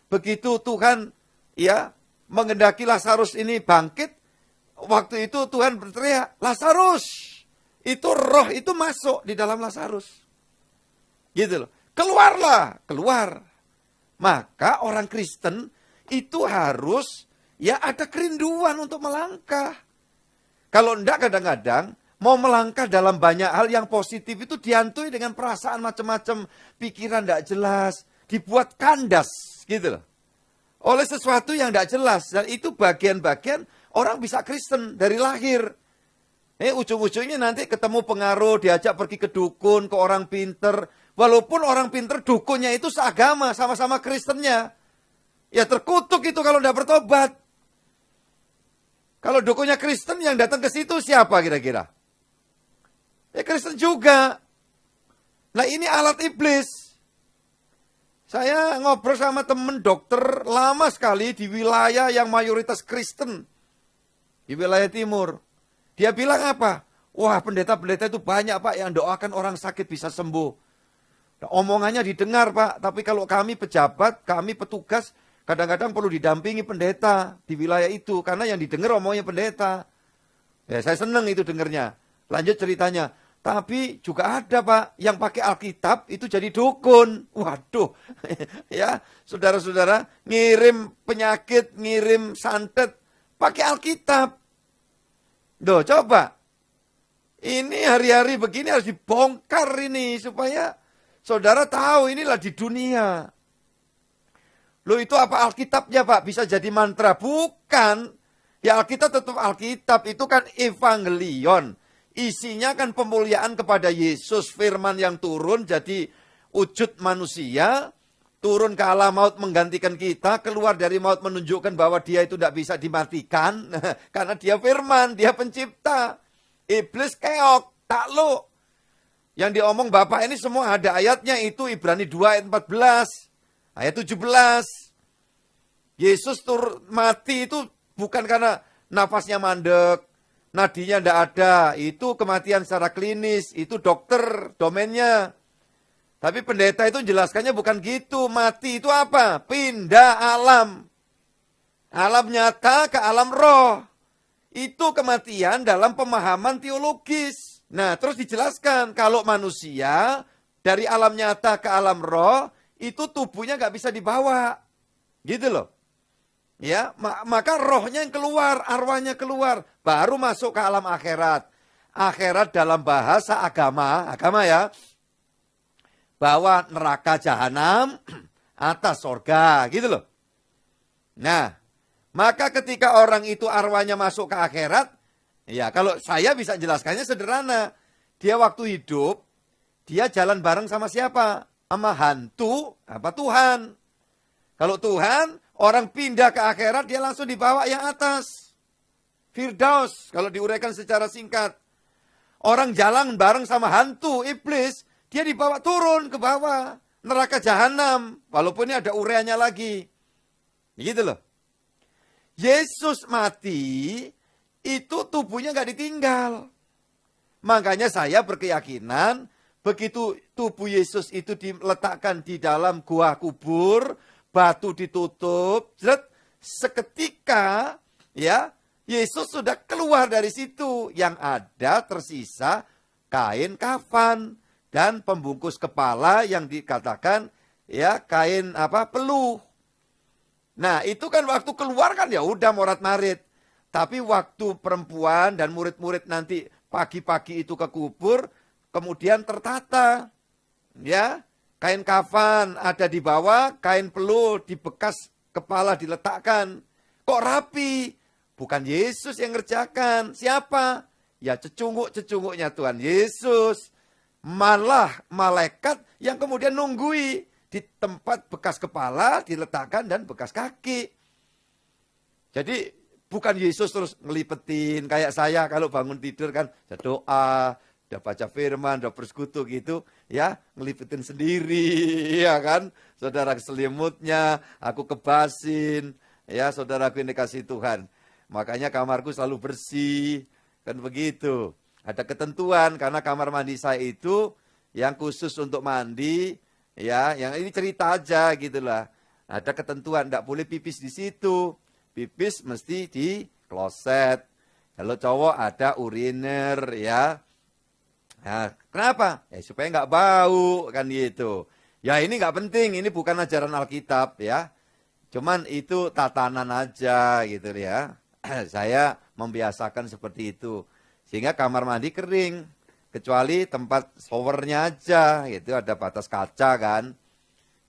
[SPEAKER 4] Begitu Tuhan ya mengendaki Lazarus ini bangkit, waktu itu Tuhan berteriak, Lazarus, itu roh itu masuk di dalam Lazarus. Gitu loh. Keluarlah, keluar. Maka orang Kristen itu harus ya ada kerinduan untuk melangkah. Kalau enggak kadang-kadang mau melangkah dalam banyak hal yang positif itu dihantui dengan perasaan macam-macam, pikiran enggak jelas, dibuat kandas gitu loh. Oleh sesuatu yang enggak jelas, dan itu bagian-bagian orang bisa Kristen dari lahir. Ujung-ujungnya nanti ketemu pengaruh, diajak pergi ke dukun, ke orang pinter. Walaupun orang pinter dukunnya itu seagama, sama-sama Kristennya. Ya terkutuk itu kalau tidak bertobat. Kalau dukunnya Kristen yang datang ke situ siapa kira-kira? Ya Kristen juga. Nah ini alat iblis. Saya ngobrol sama temen dokter lama sekali di wilayah yang mayoritas Kristen. Di wilayah timur. Dia bilang apa? Wah pendeta-pendeta itu banyak Pak yang doakan orang sakit bisa sembuh. Nah, omongannya didengar Pak. Tapi kalau kami pejabat, kami petugas, kadang-kadang perlu didampingi pendeta di wilayah itu. Karena yang didengar omongnya pendeta. Ya saya senang itu dengarnya. Lanjut ceritanya. Tapi juga ada Pak yang pakai Alkitab itu jadi dukun. Waduh. Ya saudara-saudara ngirim penyakit, ngirim santet. Pakai Alkitab. Duh, coba. Ini hari-hari begini harus dibongkar ini. Supaya saudara tahu inilah di dunia. Loh itu apa Alkitabnya Pak? Bisa jadi mantra? Bukan. Ya Alkitab tetap Alkitab. Itu kan evangelion. Isinya kan pemuliaan kepada Yesus. Firman yang turun jadi wujud manusia. Turun ke alam maut menggantikan kita, keluar dari maut menunjukkan bahwa dia itu tidak bisa dimatikan. Karena dia firman, dia pencipta. Iblis keok, takluk. Yang diomong Bapak ini semua ada ayatnya itu Ibrani 2 ayat 14. Ayat 17. Yesus mati itu bukan karena nafasnya mandek, nadinya tidak ada. Itu kematian secara klinis, itu dokter domainnya. Tapi pendeta itu jelaskannya bukan gitu. Mati itu apa? Pindah alam. Alam nyata ke alam roh. Itu kematian dalam pemahaman teologis. Nah, terus dijelaskan kalau manusia dari alam nyata ke alam roh, itu tubuhnya nggak bisa dibawa. Gitu loh. Ya, maka rohnya yang keluar, arwahnya keluar. Baru masuk ke alam akhirat. Akhirat dalam bahasa agama ya. bawah neraka jahanam, atas sorga, gitu loh. Nah, maka ketika orang itu arwahnya masuk ke akhirat, ya kalau saya bisa jelaskannya sederhana. Dia waktu hidup, dia jalan bareng sama siapa? Sama hantu apa Tuhan. Kalau Tuhan, orang pindah ke akhirat, dia langsung dibawa yang atas. Firdaus, kalau diuraikan secara singkat. Orang jalan bareng sama hantu, iblis, dia dibawa turun ke bawah. Neraka jahanam, walaupun ini ada uraiannya lagi. Gitu loh. Yesus mati, itu tubuhnya nggak ditinggal. Makanya saya berkeyakinan, begitu tubuh Yesus itu diletakkan di dalam gua kubur, batu ditutup, seketika ya Yesus sudah keluar dari situ. Yang ada tersisa kain kafan dan pembungkus kepala yang dikatakan ya kain peluh. Nah, itu kan waktu keluar kan ya udah morat-marit. Tapi waktu perempuan dan murid-murid nanti pagi-pagi itu ke kubur, kemudian tertata. Ya, kain kafan ada di bawah, kain peluh di bekas kepala diletakkan. Kok rapi? Bukan Yesus yang ngerjakan. Siapa? Ya cecunguk-cecunguknya Tuhan Yesus. Malah malaikat yang kemudian nunggui di tempat bekas kepala diletakkan dan bekas kaki. Jadi bukan Yesus terus ngelipetin kayak saya kalau bangun tidur kan doa, udah baca firman, udah bersekutu gitu, ya ngelipetin sendiri, ya kan? Saudara selimutnya aku kebasin, ya saudaraku yang dikasih Tuhan. Makanya kamarku selalu bersih, kan begitu. Ada ketentuan karena kamar mandi saya itu yang khusus untuk mandi, ya, yang ini cerita aja gitulah. Ada ketentuan, tidak boleh pipis di situ. Pipis mesti di kloset. Kalau cowok ada uriner, ya. Nah, kenapa? Ya supaya nggak bau, kan gitu. Ya ini nggak penting, ini bukan ajaran Alkitab, ya. Cuman itu tatanan aja, gitu ya. Saya membiasakan seperti itu. Sehingga kamar mandi kering. Kecuali tempat showernya aja, gitu ada batas kaca kan.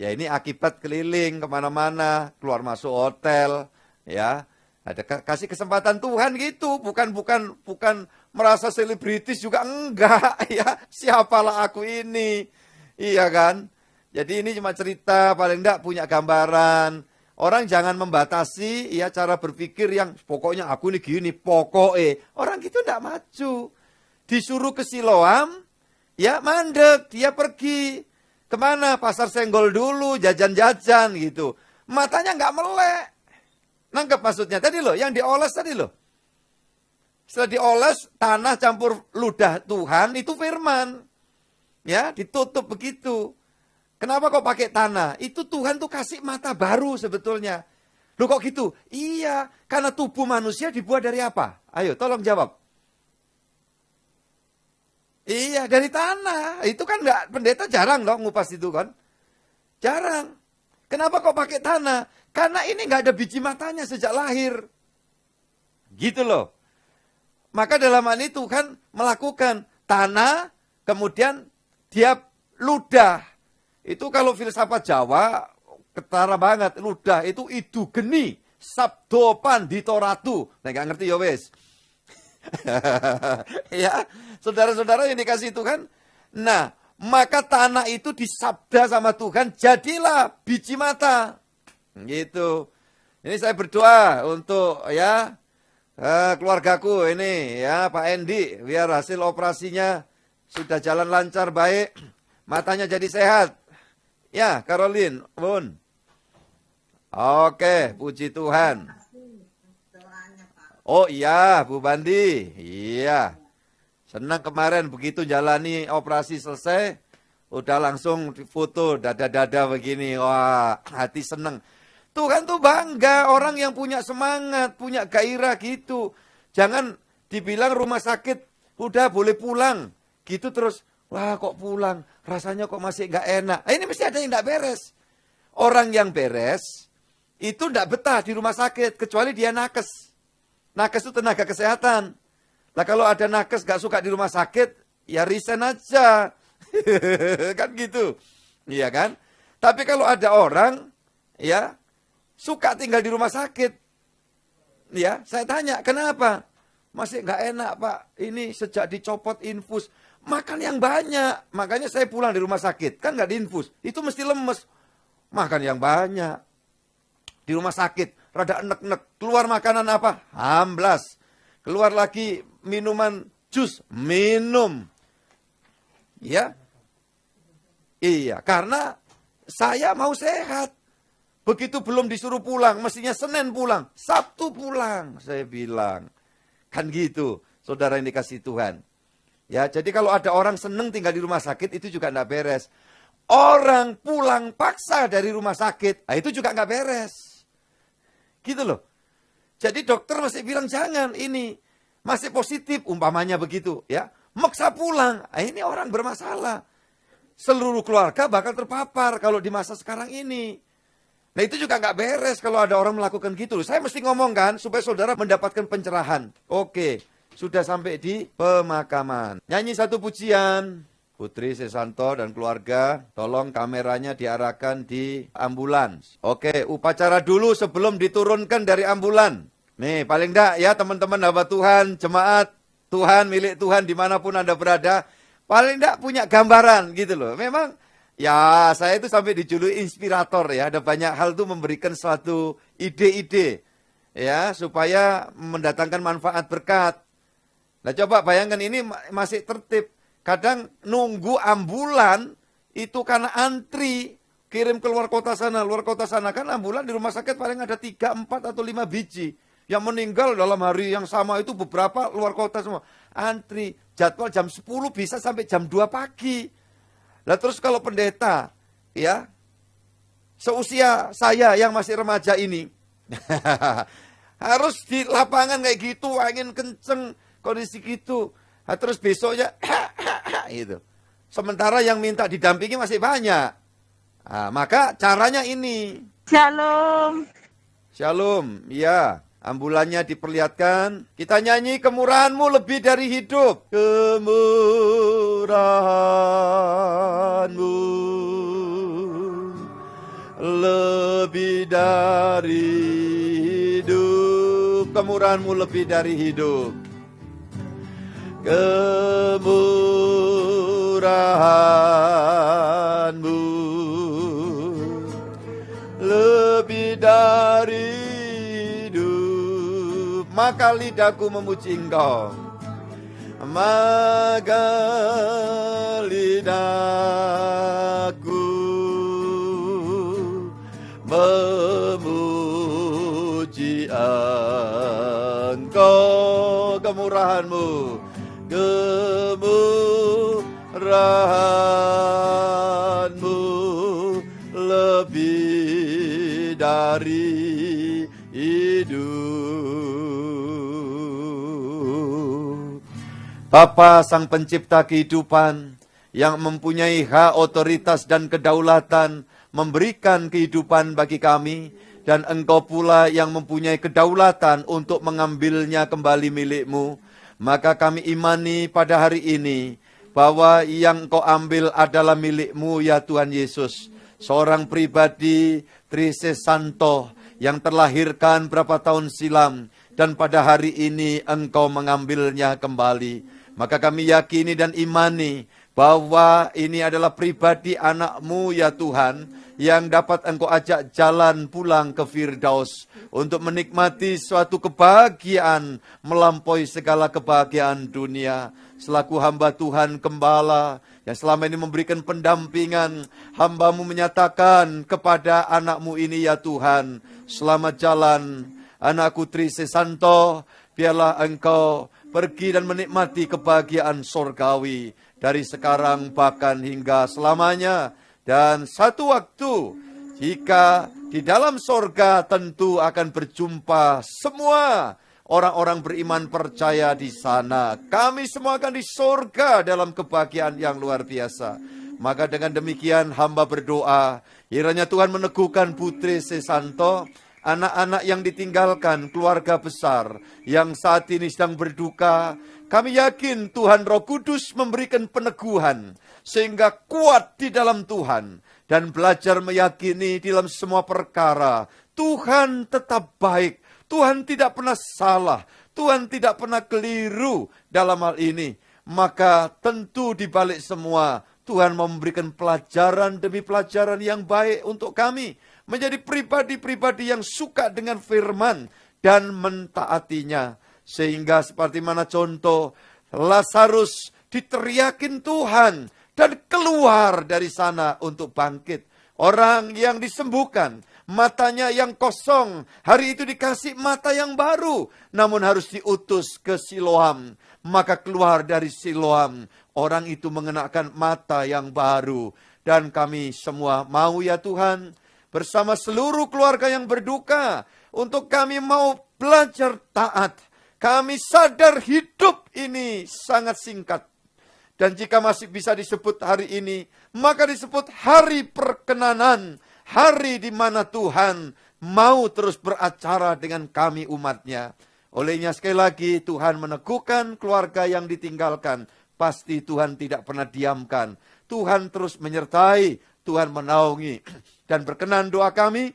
[SPEAKER 4] Ya ini akibat keliling kemana-mana, keluar masuk hotel, ya. Ada kasih kesempatan Tuhan gitu, bukan merasa selebritis juga enggak, ya. Siapalah aku ini, iya kan. Jadi ini cuma cerita, paling enggak punya gambaran. Orang jangan membatasi ya cara berpikir yang pokoknya aku ini gini, pokoknya. Orang gitu enggak maju. Disuruh ke Siloam, ya mandek, dia pergi. Kemana? Pasar Senggol dulu, jajan-jajan gitu. Matanya nggak melek. Nangkep maksudnya? Tadi loh, yang dioles tadi loh. Setelah dioles, tanah campur ludah Tuhan, itu firman. Ya, ditutup begitu. Kenapa kok pakai tanah? Itu Tuhan tuh kasih mata baru sebetulnya. Loh kok gitu? Iya, karena tubuh manusia dibuat dari apa? Ayo, tolong jawab. Iya, dari tanah. Itu kan enggak, pendeta jarang loh ngupas itu kan. Jarang. Kenapa kok pakai tanah? Karena ini enggak ada biji matanya sejak lahir. Gitu loh. Maka dalam hal itu kan melakukan tanah, kemudian dia ludah. Itu kalau filsafat Jawa, ketara banget. Ludah itu idu geni, sabdo panditoratu. Nah, enggak ngerti ya wes. Ya, saudara-saudara yang dikasih Tuhan. Nah, maka tanah itu disabda sama Tuhan, jadilah biji mata. Gitu. Ini saya berdoa untuk ya keluargaku ini ya Pak Endi, biar hasil operasinya sudah jalan lancar baik, matanya jadi sehat. Ya, Caroline, Bun. Oke, puji Tuhan. Oh iya, Bu Bandi. Iya. Senang kemarin begitu jalani operasi selesai, udah langsung foto dada-dada begini. Wah, hati seneng. Tuhan tuh bangga orang yang punya semangat, punya gairah gitu. Jangan dibilang rumah sakit, udah boleh pulang. Gitu terus, wah kok pulang, rasanya kok masih gak enak. Ini mesti ada yang gak beres. Orang yang beres, itu gak betah di rumah sakit, kecuali dia nakes. Nakes itu tenaga kesehatan. Nah kalau ada nakes gak suka di rumah sakit, ya resign aja. Kan gitu. Iya kan? Tapi kalau ada orang ya suka tinggal di rumah sakit, ya saya tanya kenapa? Masih nggak enak Pak, ini sejak dicopot infus, makan yang banyak. Makanya saya pulang di rumah sakit, kan nggak diinfus, itu mesti lemes. Makan yang banyak. Di rumah sakit, rada enek-enek, keluar makanan apa? Amblas. Keluar lagi minuman jus, minum. Ya, iya, karena saya mau sehat. Begitu belum disuruh pulang, mestinya Senin pulang, Sabtu pulang, saya bilang. Kan gitu, saudara yang dikasih Tuhan. Ya, jadi kalau ada orang seneng tinggal di rumah sakit, itu juga enggak beres. Orang pulang paksa dari rumah sakit, itu juga enggak beres. Gitu loh. Jadi dokter masih bilang jangan, ini masih positif, umpamanya begitu. Ya, maksa pulang, ini orang bermasalah. Seluruh keluarga bakal terpapar kalau di masa sekarang ini. Nah itu juga nggak beres kalau ada orang melakukan gitu. Saya mesti ngomong kan supaya saudara mendapatkan pencerahan. Oke, sudah sampai di pemakaman. Nyanyi satu pujian. Putri Sesanto dan keluarga, tolong kameranya diarahkan di ambulans. Oke, upacara dulu sebelum diturunkan dari ambulan. Nih, paling enggak ya teman-teman hamba Tuhan, jemaat Tuhan, milik Tuhan dimanapun Anda berada. Paling enggak punya gambaran gitu loh. Memang ya, saya itu sampai dijuluki inspirator ya. Ada banyak hal tuh memberikan suatu ide-ide ya supaya mendatangkan manfaat berkat. Nah, coba bayangkan ini masih tertib. Kadang nunggu ambulan itu karena antri kirim ke luar kota sana. Luar kota sana kan ambulan di rumah sakit paling ada 3, 4 atau 5 biji. Yang meninggal dalam hari yang sama itu beberapa luar kota semua. Antri jadwal jam 10 bisa sampai jam 2 pagi. Nah terus kalau pendeta, ya, seusia saya yang masih remaja ini, harus di lapangan kayak gitu, angin kenceng, kondisi gitu. Nah, terus besoknya, gitu. Sementara yang minta didampingi masih banyak. Nah, maka caranya ini.
[SPEAKER 6] Shalom.
[SPEAKER 4] Shalom, ya. Ambulannya diperlihatkan. Kita nyanyi kemurahan-Mu lebih dari hidup. Kemurahan-Mu lebih dari hidup. Kemurahan-Mu lebih dari hidup. Kemurahan-Mu lebih dari hidup. Maka lidahku memuji Engkau. Maka lidahku memuji Engkau. Kemurahan-Mu, kemurahan-Mu lebih dari hidup. Bapa Sang Pencipta kehidupan, yang mempunyai hak, otoritas, dan kedaulatan, memberikan kehidupan bagi kami, dan Engkau pula yang mempunyai kedaulatan untuk mengambilnya kembali milik-Mu. Maka kami imani pada hari ini, bahwa yang Engkau ambil adalah milik-Mu ya Tuhan Yesus. Seorang pribadi, Tri Sesanto, yang terlahirkan berapa tahun silam, dan pada hari ini Engkau mengambilnya kembali. Maka kami yakini dan imani bahwa ini adalah pribadi anak-Mu ya Tuhan, yang dapat Engkau ajak jalan pulang ke Firdaus untuk menikmati suatu kebahagiaan melampaui segala kebahagiaan dunia. Selaku hamba Tuhan Gembala yang selama ini memberikan pendampingan, hamba-Mu menyatakan kepada anak-Mu ini ya Tuhan, selamat jalan anakku Tri Sesanto, biarlah Engkau pergi dan menikmati kebahagiaan sorgawi dari sekarang bahkan hingga selamanya. Dan satu waktu, jika di dalam sorga tentu akan berjumpa semua orang-orang beriman percaya di sana. Kami semua akan di sorga dalam kebahagiaan yang luar biasa. Maka dengan demikian hamba berdoa, kiranya Tuhan meneguhkan Putri Sesanto, anak-anak yang ditinggalkan, keluarga besar yang saat ini sedang berduka. Kami yakin Tuhan Roh Kudus memberikan peneguhan, sehingga kuat di dalam Tuhan. dan belajar meyakini dalam semua perkara Tuhan tetap baik, Tuhan tidak pernah salah, Tuhan tidak pernah keliru dalam hal ini. Maka tentu di balik semua Tuhan memberikan pelajaran demi pelajaran yang baik untuk kami, menjadi pribadi-pribadi yang suka dengan firman dan mentaatinya. Sehingga seperti mana contoh Lazarus diteriakin Tuhan dan keluar dari sana untuk bangkit. Orang yang disembuhkan, matanya yang kosong, hari itu dikasih mata yang baru, namun harus diutus ke Siloam. Maka keluar dari Siloam, orang itu mengenakan mata yang baru. Dan kami semua mau ya Tuhan, bersama seluruh keluarga yang berduka, untuk kami mau belajar taat. Kami sadar hidup ini sangat singkat. Dan jika masih bisa disebut hari ini, maka disebut hari perkenanan. Hari di mana Tuhan mau terus beracara dengan kami umatnya. Olehnya sekali lagi Tuhan meneguhkan keluarga yang ditinggalkan. Pasti Tuhan tidak pernah diamkan. Tuhan terus menyertai, Tuhan menaungi. Dan berkenan doa kami,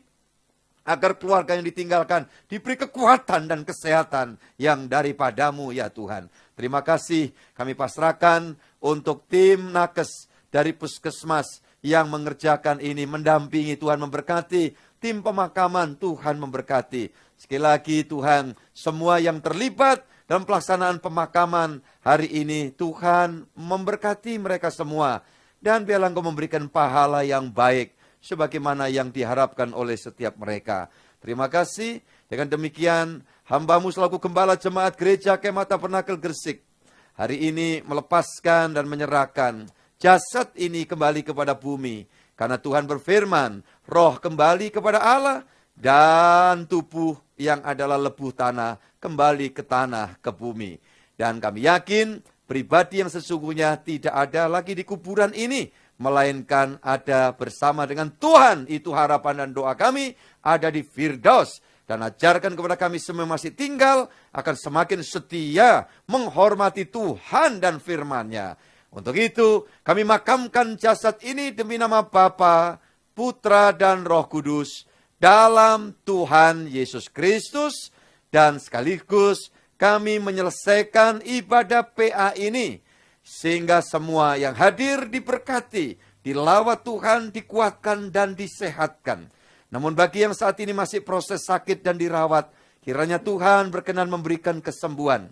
[SPEAKER 4] agar keluarga yang ditinggalkan diberi kekuatan dan kesehatan yang daripadamu ya Tuhan. Terima kasih kami pasrahkan untuk tim nakes dari puskesmas yang mengerjakan ini, mendampingi. Tuhan memberkati, tim pemakaman Tuhan memberkati. Sekali lagi Tuhan, semua yang terlibat dalam pelaksanaan pemakaman hari ini, Tuhan memberkati mereka semua. Dan biarlah Engkau memberikan pahala yang baik, sebagaimana yang diharapkan oleh setiap mereka. Terima kasih. Dengan demikian, hamba-Mu selaku Gembala Jemaat Gereja Kemah Tabernakel Gresik, hari ini melepaskan dan menyerahkan jasad ini kembali kepada bumi. Karena Tuhan berfirman, roh kembali kepada Allah, dan tubuh yang adalah lebuh tanah kembali ke tanah, ke bumi. Dan kami yakin, pribadi yang sesungguhnya tidak ada lagi di kuburan ini, melainkan ada bersama dengan Tuhan. Itu harapan dan doa kami, ada di Firdaus. Dan ajarkan kepada kami semua yang masih tinggal, akan semakin setia menghormati Tuhan dan firman-Nya. Untuk itu, kami makamkan jasad ini demi nama Bapa, Putra, dan Roh Kudus, dalam Tuhan Yesus Kristus. Dan sekaligus kami menyelesaikan ibadah PA ini, sehingga semua yang hadir diberkati, dilawat Tuhan, dikuatkan dan disehatkan. Namun bagi yang saat ini masih proses sakit dan dirawat, kiranya Tuhan berkenan memberikan kesembuhan.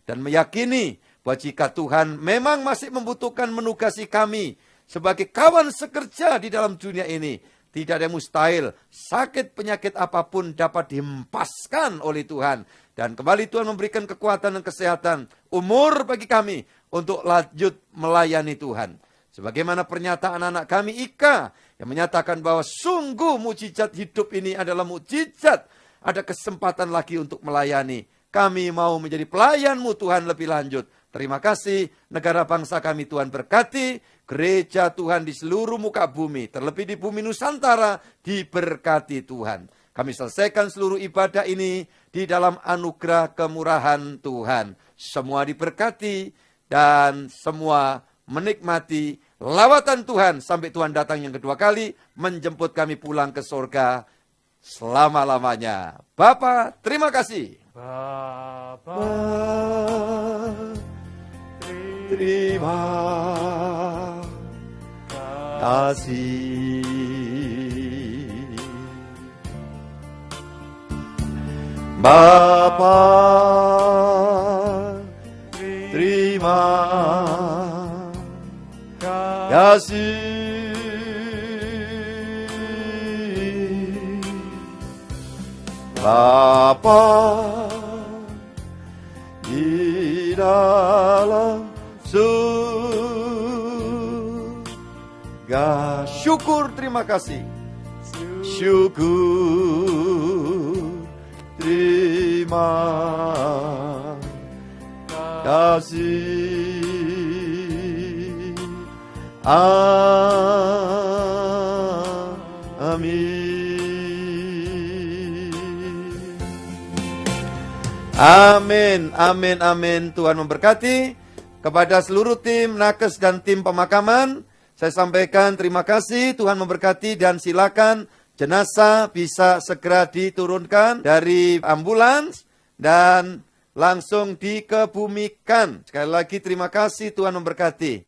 [SPEAKER 4] Dan meyakini bahwa jika Tuhan memang masih membutuhkan menugasi kami sebagai kawan sekerja di dalam dunia ini, tidak ada yang mustahil. Sakit penyakit apapun dapat dihempaskan oleh Tuhan. Dan kembali Tuhan memberikan kekuatan dan kesehatan, umur bagi kami untuk lanjut melayani Tuhan. Sebagaimana pernyataan anak kami Ika, yang menyatakan bahwa sungguh mukjizat hidup ini adalah mukjizat. Ada kesempatan lagi untuk melayani. Kami mau menjadi pelayan-Mu Tuhan lebih lanjut. Terima kasih, negara bangsa kami Tuhan berkati, gereja Tuhan di seluruh muka bumi, terlebih di bumi Nusantara, diberkati Tuhan. Kami selesaikan seluruh ibadah ini di dalam anugerah kemurahan Tuhan. Semua diberkati dan semua menikmati lawatan Tuhan sampai Tuhan datang yang kedua kali, menjemput kami pulang ke surga selama-lamanya. Bapa, terima kasih.
[SPEAKER 1] Bapa,
[SPEAKER 4] Terima kasih. Bapa, terima kasih. Bapa, di dalam surga. Syukur, terima kasih. Syukur, terima kasih. Amin. Amin, amin, amin. Tuhan memberkati. Kepada seluruh tim nakes dan tim pemakaman, Saya sampaikan terima kasih, Tuhan memberkati, dan silakan jenazah bisa segera diturunkan dari ambulans dan langsung dikebumikan. Sekali lagi terima kasih, Tuhan memberkati.